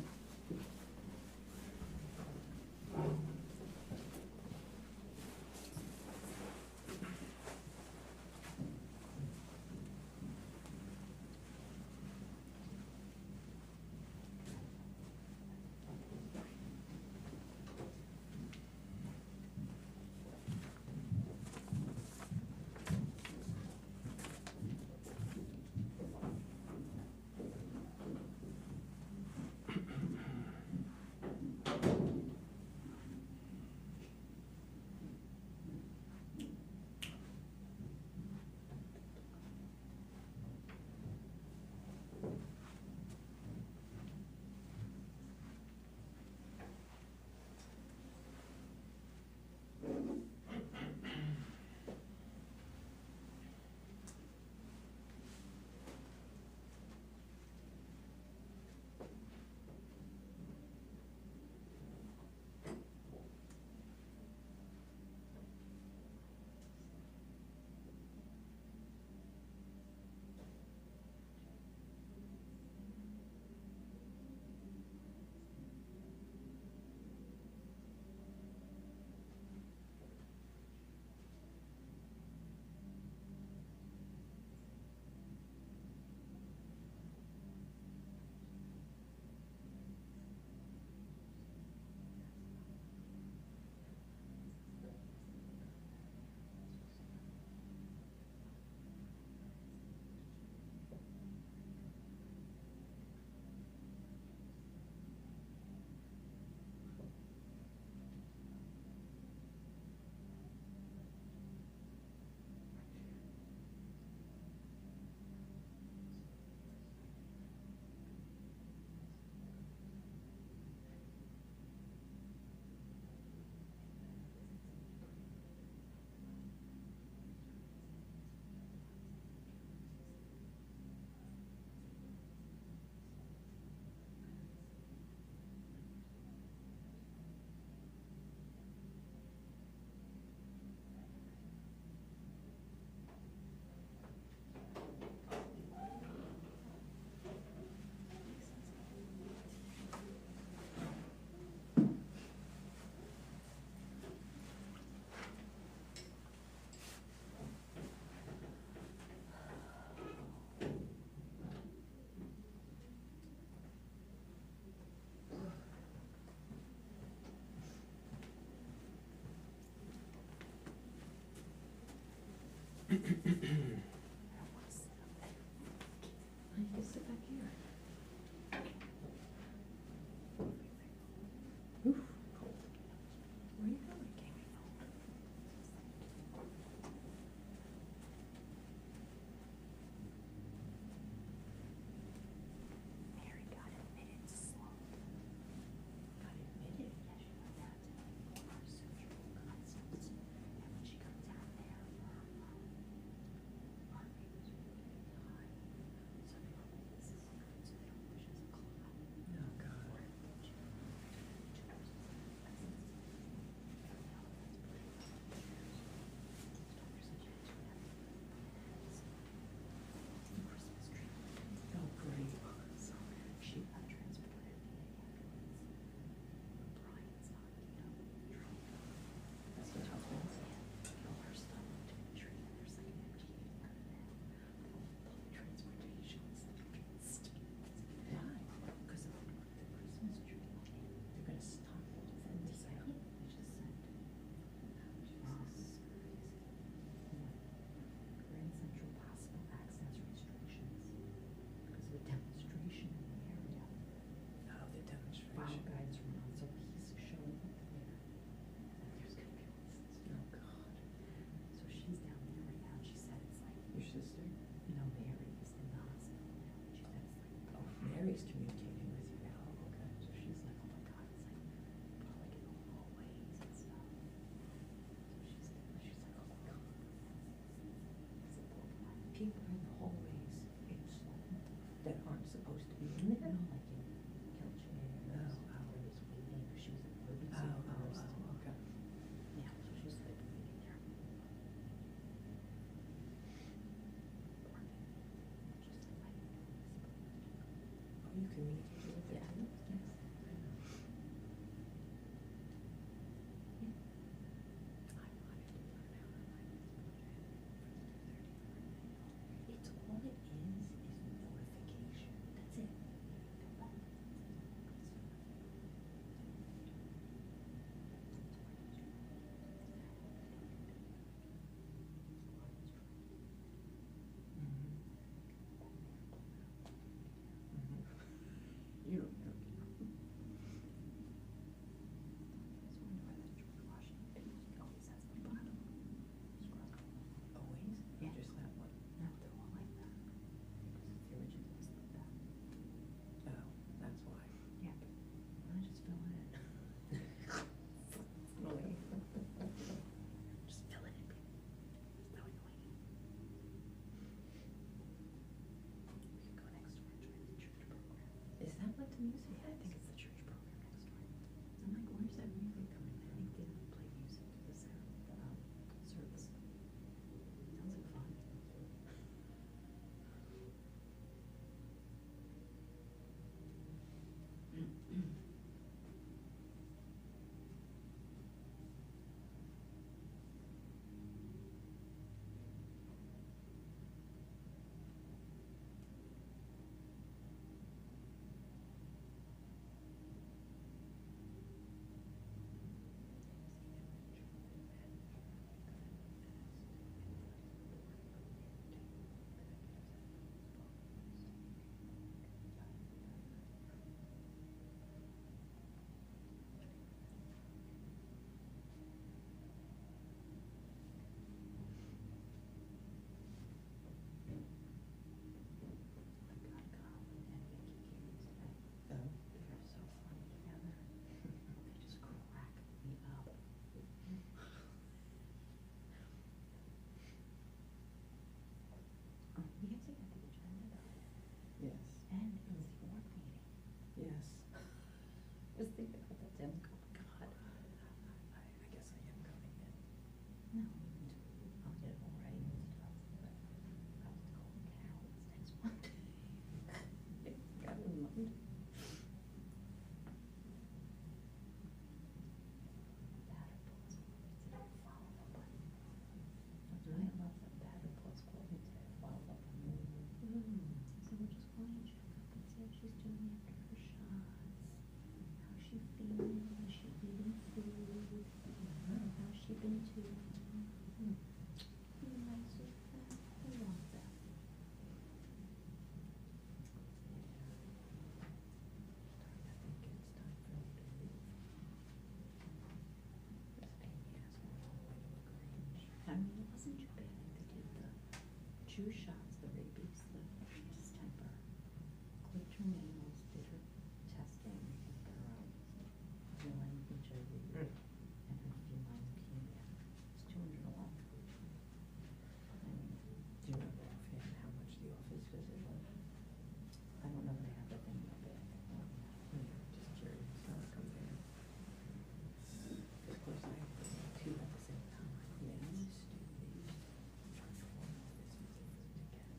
communicated with her too? It's all it is notification, that's it. You don't know. Always? Yeah. Or just that one? No, they're all like that. Because the original was like that. Oh, that's why. Yeah. I just fill it in. Annoying. Just fill it in, baby. So annoying. We could go next door and try the church program. Is that what the music Yeah, I is? think it's the church program next door. I'm like, where's that music coming from? I think they don't play music to the sound, service. Sounds like fun. Oh. They're so funny together. They just crack me up. We have to get the agenda though, Yes. and it's the board meeting. Yes. I was thinking about that, Tim, oh my God. I guess I am coming in. No, I'll get it all ready and stuff, but I was calling Carol, it's next Monday. Got it in Monday. Batter plus quote today, follow up on. I love that batter plus quote today, follow up on. So we're just calling to check up and see how she's doing after her shots. How's she feeling? Is she eating food? How's she been doing? Who likes that? Who wants that? I mean, it wasn't too bad. They did the 2 shots, the rabies, the distemper, clipped her nails, did her testing, and her feline HIV, and her feline leukemia. It's 200 a month. I mean, Do you know offhand how much the office visit was? I don't know that I have that thing up there. Just curious how it compared. Of course, I have 2 at the same time. Yeah, they used to charge for all this visit together.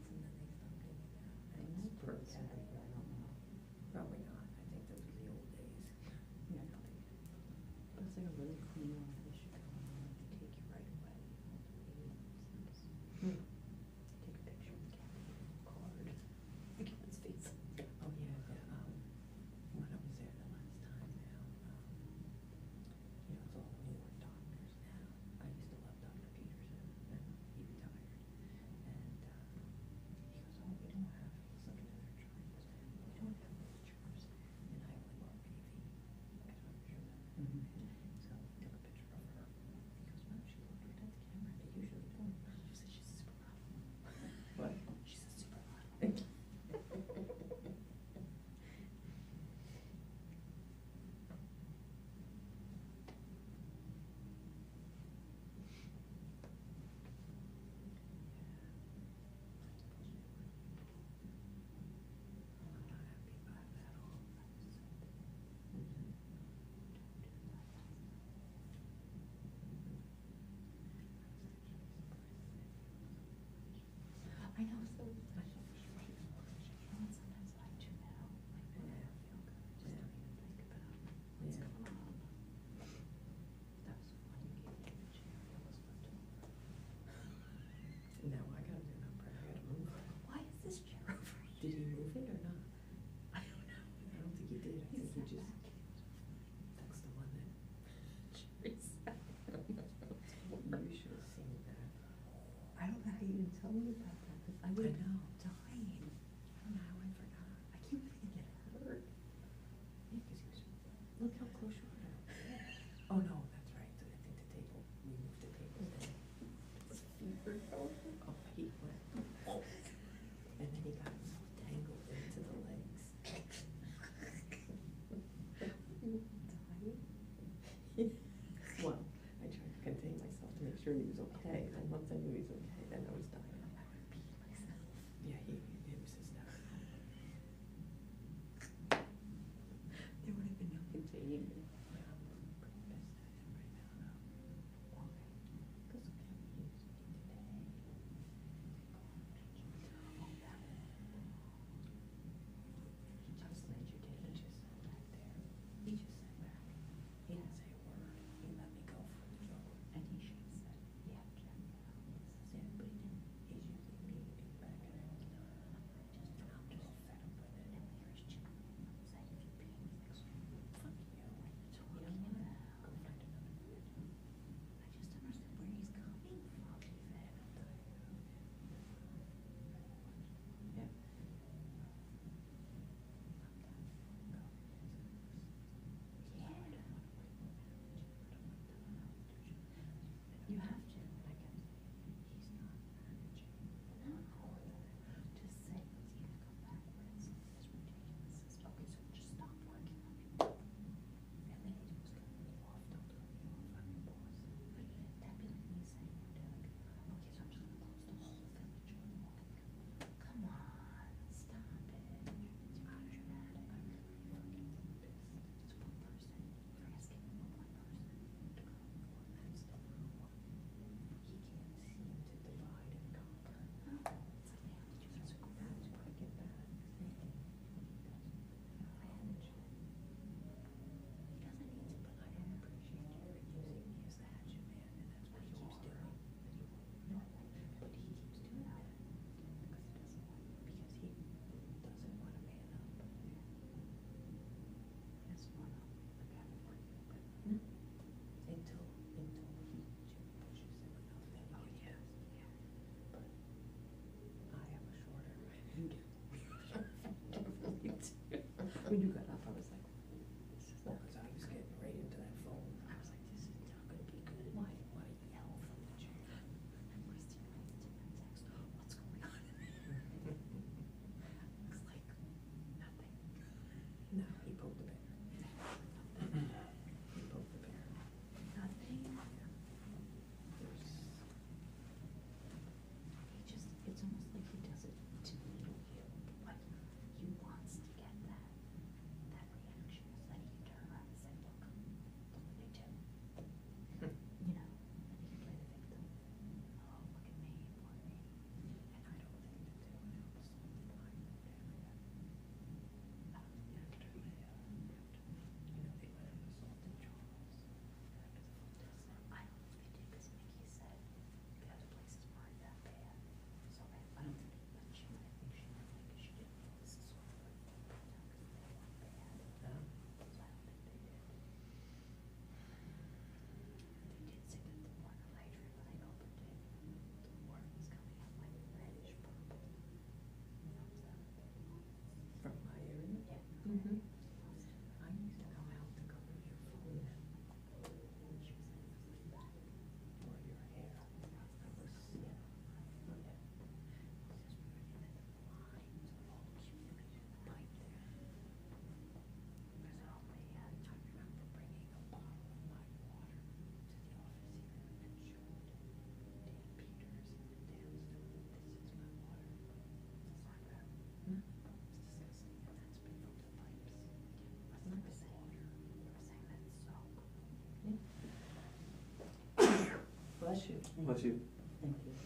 Bless you. Bless you. Thank you. You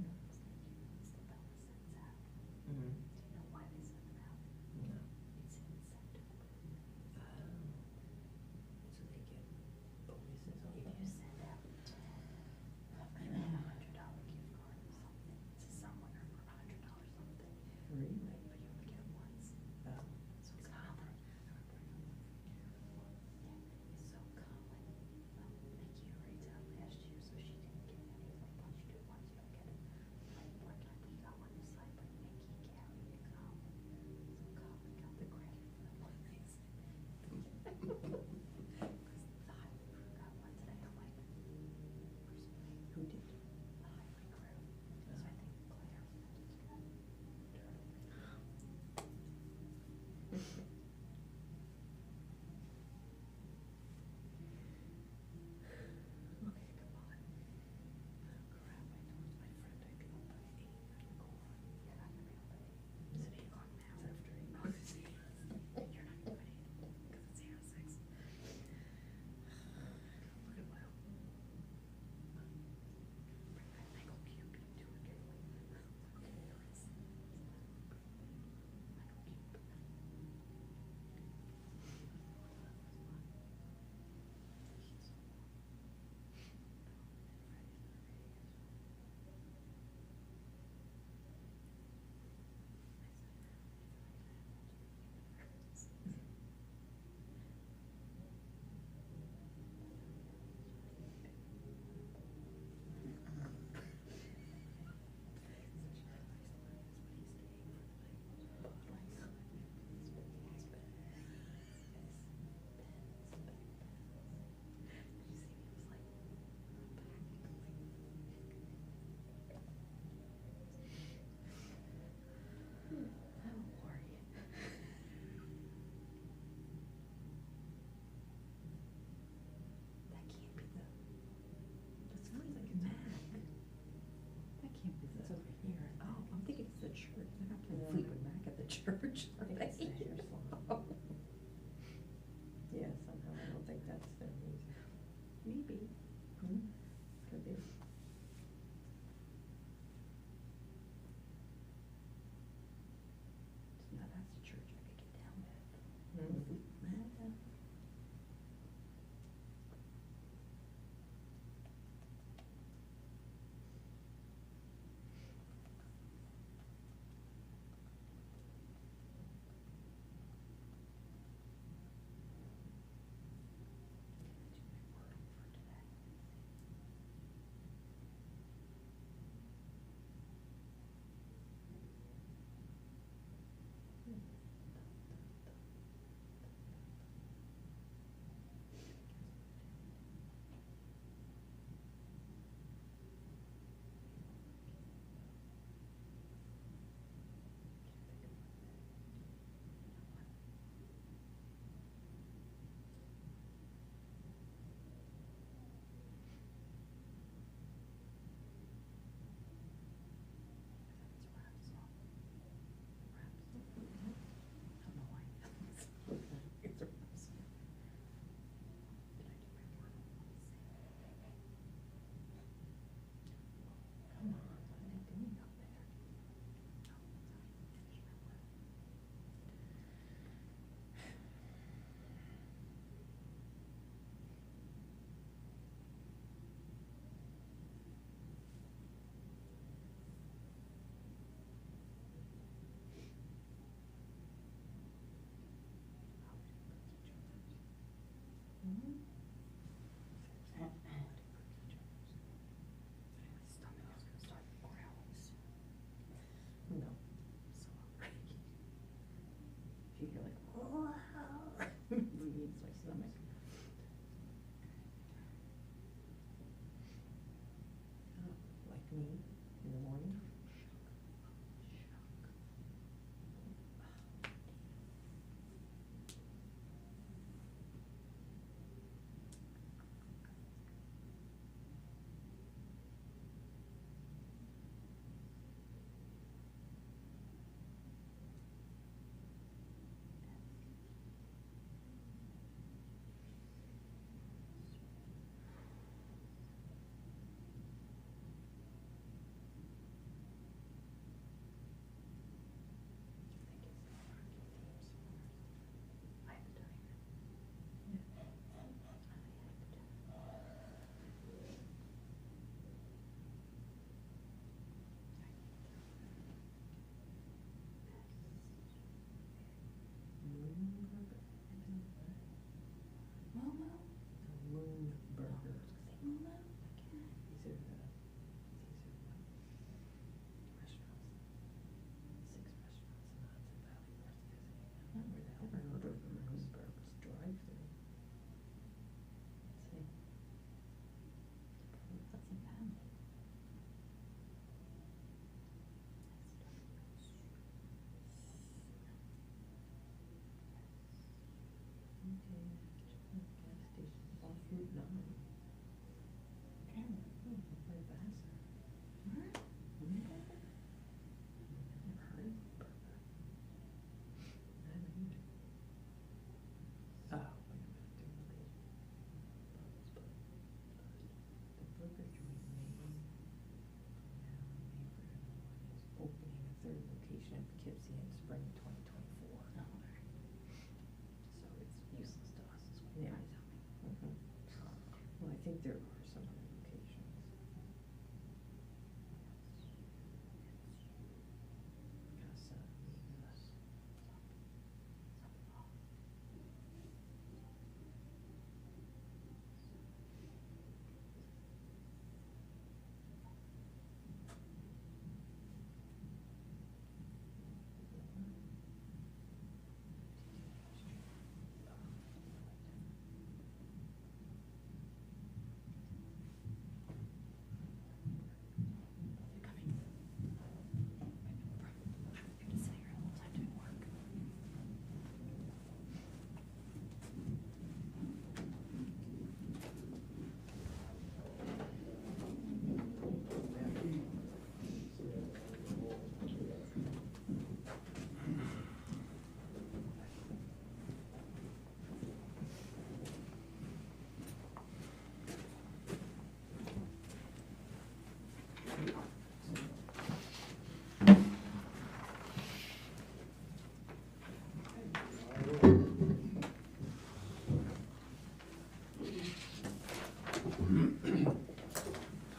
know, it's the bell that sends out. Do you know why they send them out? No. It's an incentive program. So they get bonuses on if you send out $100 gift card or something to someone or for $100 something. Really? But you only get it once. So it's common. It's so common. Nikki already did it last year, so she didn't get anything. Once you do it once, you don't get it. Like, one time we got one this side, but Nikki, Gary, and Colin. So Colin got the credit for the one things. Because the highway crew got one today. I'm like, who did? The highway crew. So I think Claire sent it to them. Okay, come on. Oh crap, I told my friend I'd be home by 8. You're not gonna be home by 8. Is it 8 o'clock now? It's after 8. Oh, it's 8. You're not gonna be home because it's 8 or 6. Look at my bring that Michael Cube to it, Caroline. Okay, here it is. Michael Cube. That can't be the. That sounds like a Mac. That can't be the. It's over here. Oh, I'm thinking it's the church. They're not playing Fleetwood Mac at the church, are they? It's the hair salon. Yeah, somehow I don't think that's their music. Maybe. Could be. Now that's a church I could get down with. Fleetwood Mac. You hear like, wow, bleeds my stomach. Like me in the morning. spring of 2024. So it's useless to us, is what you're trying to tell me. Well, I think there are some other locations.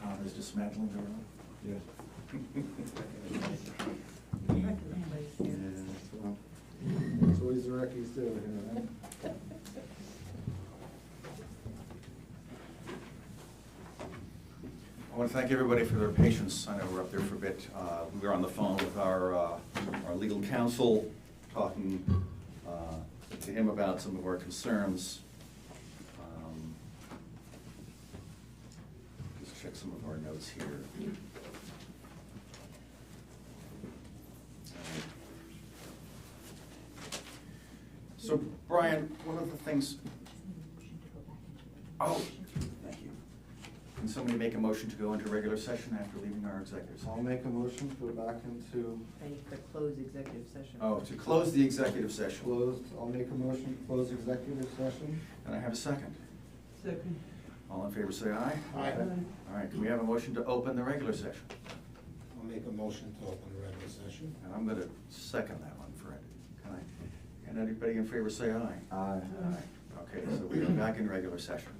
Tom is dismantling the room. Yeah. That's what these reckies do, you know. I want to thank everybody for their patience. I know we're up there for a bit. We were on the phone with our legal counsel, talking to him about some of our concerns. Just check some of our notes here. So, Brian, one of the things. Oh, thank you. Can somebody make a motion to go into regular session after leaving our executive session? I'll make a motion to go back into The closed executive session. Oh, to close the executive session. closed, I'll make a motion to close executive session. Can I have a second? Second. All in favor, say aye. Aye. All right, can we have a motion to open the regular session? I'll make a motion to open the regular session. And I'm gonna second that one, Fred. Can everybody in favor say aye? Aye. Okay, so we are back in regular session.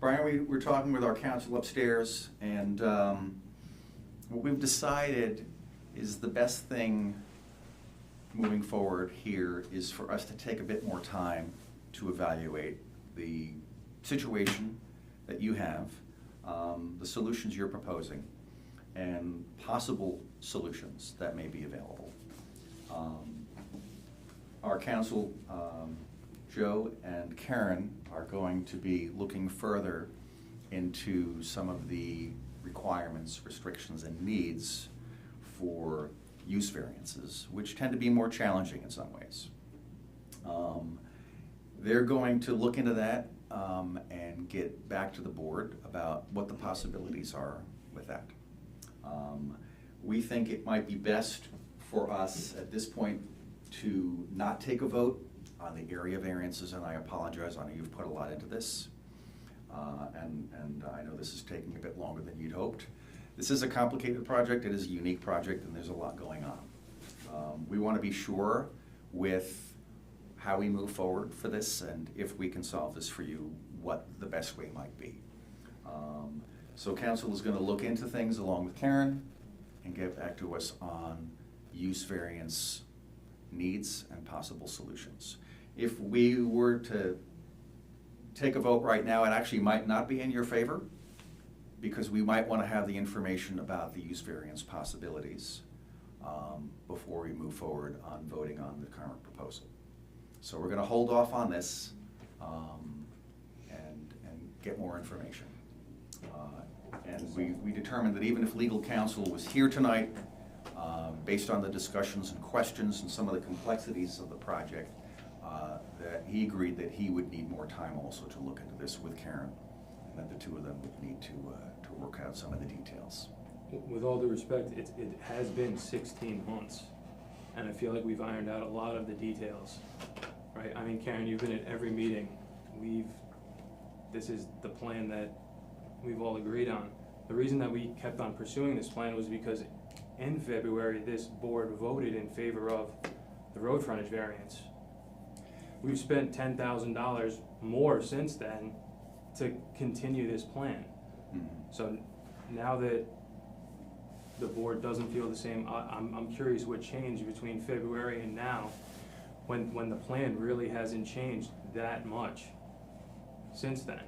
Brian, we're talking with our counsel upstairs, and what we've decided is the best thing moving forward here is for us to take a bit more time to evaluate the situation that you have, the solutions you're proposing, and possible solutions that may be available. Our counsel, Joe and Karen, are going to be looking further into some of the requirements, restrictions, and needs for use variances, which tend to be more challenging in some ways. They're going to look into that and get back to the board about what the possibilities are with that. We think it might be best for us at this point to not take a vote on the area variances, and I apologize, I know you've put a lot into this, and I know this is taking a bit longer than you'd hoped. This is a complicated project, it is a unique project, and there's a lot going on. We want to be sure with how we move forward for this, and if we can solve this for you, what the best way might be. So council is going to look into things along with Karen and get back to us on use variance needs and possible solutions. If we were to take a vote right now, it actually might not be in your favor, because we might want to have the information about the use variance possibilities before we move forward on voting on the current proposal. So we're going to hold off on this and get more information. And we determined that even if legal counsel was here tonight, based on the discussions and questions and some of the complexities of the project, that he agreed that he would need more time also to look into this with Karen, and that the two of them would need to work out some of the details. With all due respect, it has been 16 months, and I feel like we've ironed out a lot of the details, right? I mean, Karen, you've been at every meeting. This is the plan that we've all agreed on. The reason that we kept on pursuing this plan was because in February, this board voted in favor of the road frontage variance. We've spent $10,000 more since then to continue this plan. So now that the board doesn't feel the same, I'm curious what changed between February and now, when the plan really hasn't changed that much since then.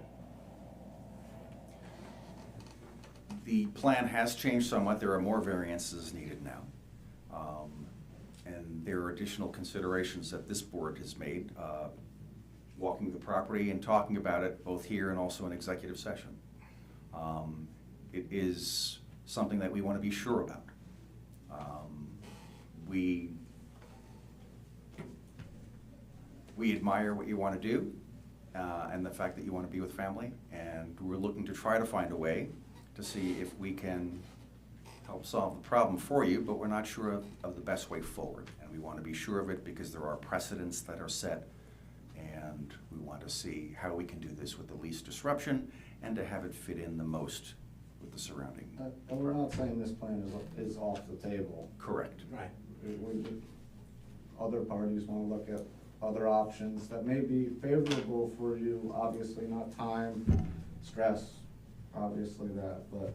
The plan has changed somewhat. There are more variances needed now. And there are additional considerations that this board has made, walking the property and talking about it both here and also in executive session. It is something that we want to be sure about. We admire what you want to do and the fact that you want to be with family, and we're looking to try to find a way to see if we can help solve the problem for you, but we're not sure of the best way forward. And we want to be sure of it because there are precedents that are set, and we want to see how we can do this with the least disruption and to have it fit in the most with the surrounding. And we're not saying this plan is off the table. Correct. Right. Other parties want to look at other options that may be favorable for you, obviously not time, stress, obviously that, but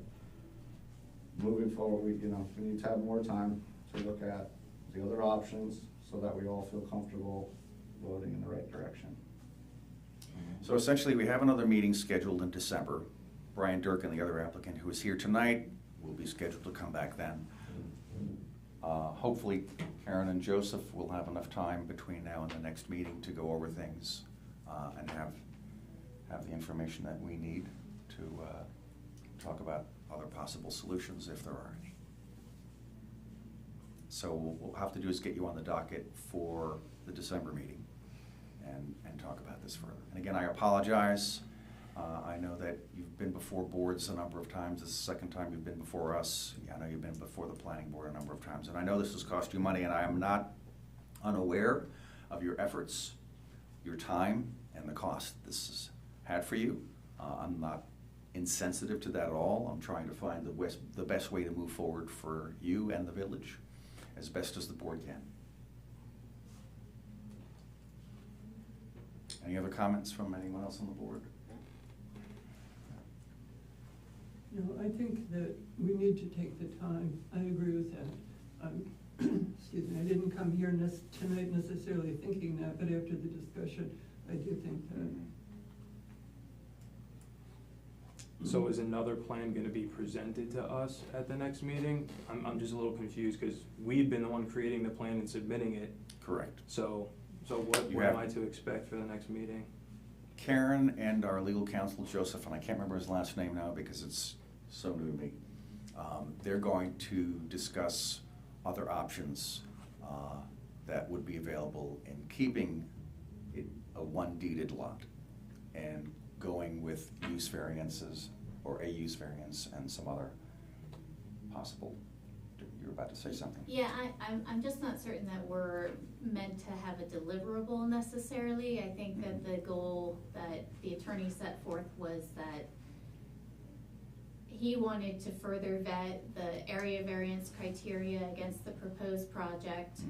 moving forward, we need to have more time to look at the other options so that we all feel comfortable voting in the right direction. So essentially, we have another meeting scheduled in December. Brian Durkin, the other applicant who is here tonight, will be scheduled to come back then. Hopefully, Karen and Joseph will have enough time between now and the next meeting to go over things and have the information that we need to talk about other possible solutions if there are any. So what we'll have to do is get you on the docket for the December meeting and talk about this further. And again, I apologize. I know that you've been before boards a number of times. This is the second time you've been before us. I know you've been before the planning board a number of times. And I know this has cost you money, and I am not unaware of your efforts, your time, and the cost this has had for you. I'm not insensitive to that at all. I'm trying to find the best way to move forward for you and the village as best as the board can. Any other comments from anyone else on the board? No, I think that we need to take the time. I agree with that. Excuse me, I didn't come here tonight necessarily thinking that, but after the discussion, I do think that. So is another plan gonna be presented to us at the next meeting? I'm just a little confused, because we've been the one creating the plan and submitting it. Correct. So what am I to expect for the next meeting? Karen and our legal counsel, Joseph, and I can't remember his last name now because it's so new to me, they're going to discuss other options that would be available in keeping it a one deeded lot and going with use variances or a use variance and some other possible. You were about to say something. Yeah, I'm just not certain that we're meant to have a deliverable necessarily. I think that the goal that the attorney set forth was that he wanted to further vet the area variance criteria against the proposed project.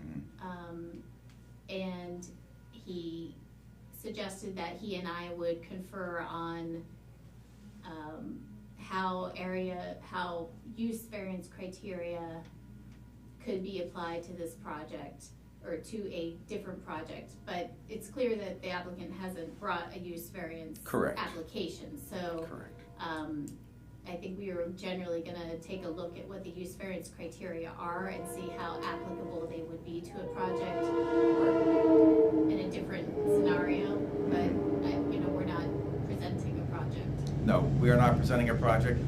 And he suggested that he and I would confer on how use variance criteria could be applied to this project or to a different project. But it's clear that the applicant hasn't brought a use variance application. So I think we are generally gonna take a look at what the use variance criteria are and see how applicable they would be to a project in a different scenario. But we're not presenting a project. No, we are not presenting a project.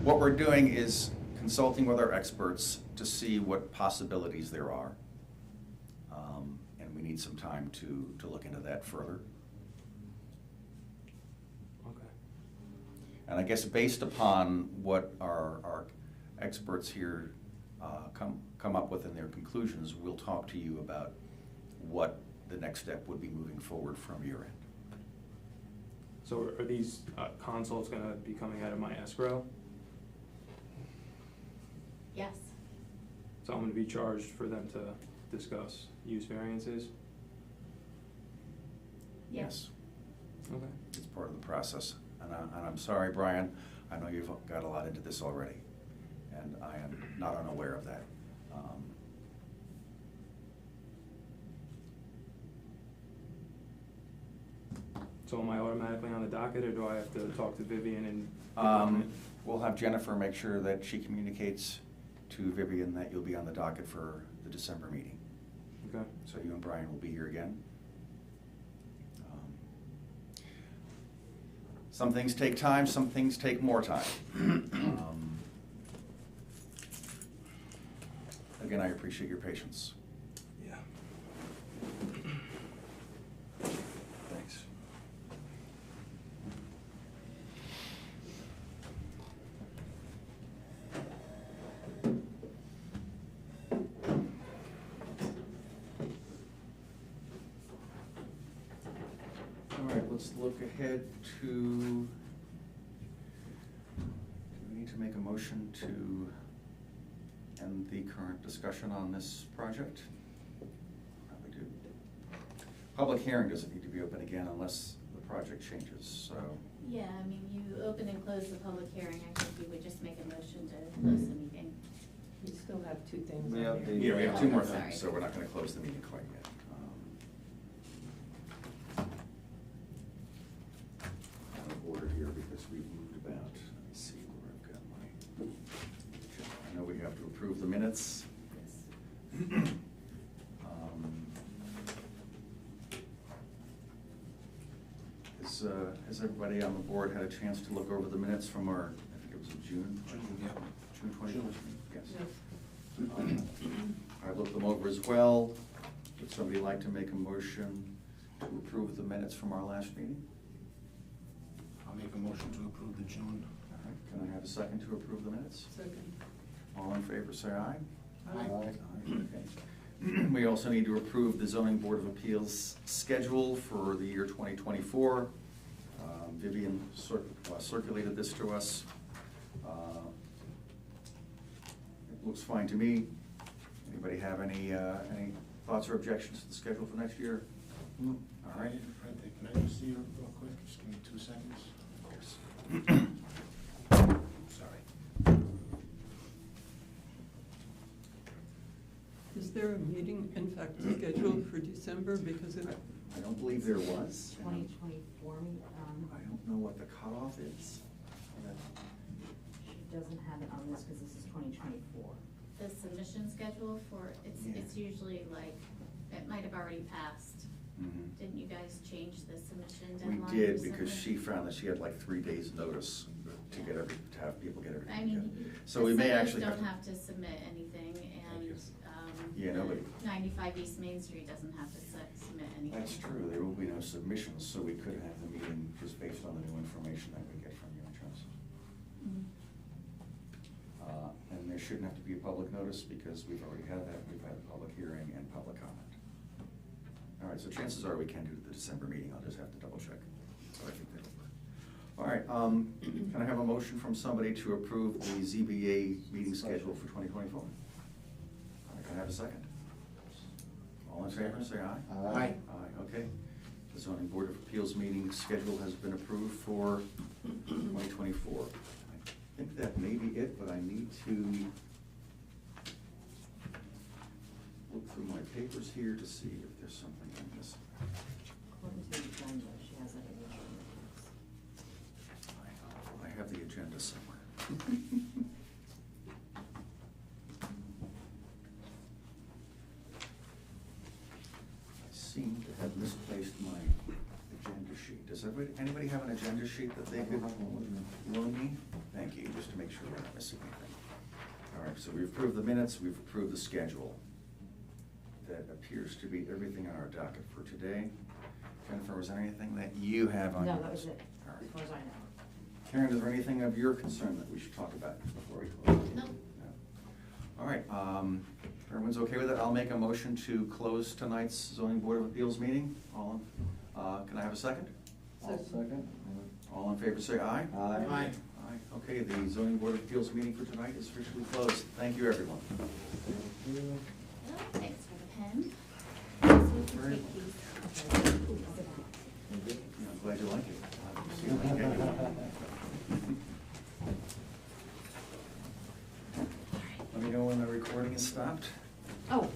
What we're doing is consulting with our experts to see what possibilities there are. And we need some time to look into that further. Okay. And I guess based upon what our experts here come up with in their conclusions, we'll talk to you about what the next step would be moving forward from your end. So are these consults gonna be coming out of my escrow? Yes. So I'm gonna be charged for them to discuss use variances? Yes. Okay. It's part of the process. And I'm sorry, Brian, I know you've got a lot into this already, and I am not unaware of that. So am I automatically on the docket, or do I have to talk to Vivian and? We'll have Jennifer make sure that she communicates to Vivian that you'll be on the docket for the December meeting. Okay. So you and Brian will be here again. Some things take time, some things take more time. Again, I appreciate your patience. Yeah. Thanks. All right, let's look ahead to, do we need to make a motion to end the current discussion on this project? Probably do. Public hearing doesn't need to be open again unless the project changes, so. Yeah, I mean, you open and close the public hearing, I think we would just make a motion to close the meeting. We still have two things We on have there. the- Yeah, we have two more Sorry. things, so we're not gonna close the meeting quite yet. Out of order here because we've moved about. Let me see where I've got my, I know we have to approve the minutes. Yes. Has everybody on the board had a chance to look over the minutes from our, I think it was in June? June 21st? Yes. I looked them over as well. Would somebody like to make a motion to approve the minutes from our last meeting? I'll make a motion to approve the June. All right, can I have a second to approve the minutes? Second. All in favor, say aye. Aye. Okay. We also need to approve the zoning board of appeals schedule for the year 2024. Vivian circulated this to us. It looks fine to me. Anybody have any thoughts or objections to the schedule for next year? No. All right. Can I just see her real quick? Just give me 2 seconds. Of course. Sorry. Is there a meeting, in fact, scheduled for December? Because it, I don't believe there was. 2024, I don't know what the cutoff is. she doesn't have it on this because this is 2024. The submission schedule for, Yeah. it's usually like, it might have already passed. Mhm. Didn't you guys change the submission We deadline? did, because recently? she found that she had like 3 days' notice to get to have people get everything I mean, together. So we may actually don't have to submit anything, and, Yeah, nobody. 95 East Main Street doesn't have to submit anything. That's true, there will be no submissions, so we could have the meeting just based on the new information that we get from you in terms Mhm. of. And there shouldn't have to be a public notice because we've already had that, we've had a public hearing and public comment. All right, so chances are we can do the December meeting, I'll just have to double check, but I think that'll work. All right, can I have a motion from somebody to approve the ZBA meeting schedule for 2024? All right, can I have a second? All in favor, say aye. Aye. Aye, okay. The zoning board of appeals meeting schedule has been approved for 2024. I think that may be it, but I need to look through my papers here to see if there's something I'm missing. According to the agenda, she has it in the I have the agenda somewhere. I seem to have misplaced my agenda sheet. Does anybody have an agenda sheet that they could loan me? Thank you, just to make sure we're not missing anything. All right, so we've approved the minutes, we've approved the schedule. That appears to be everything on our docket for today. Jennifer, is there anything that you have on? No, yours? that was it, All right. as far as I know. Karen, is there anything of your concern that we should talk about before we close? No. No. All right, if everyone's okay with it, I'll make a motion to close tonight's zoning board of appeals meeting. Can I have a second? Second. Second. All in favor, say aye. Aye. Aye. Aye, Okay, the zoning board of appeals meeting for tonight is officially closed. Thank you, everyone. Well, thanks for the pen. Very- Yeah, I'm glad you like it. See, I like it. Let me know when the recording is stopped. Oh,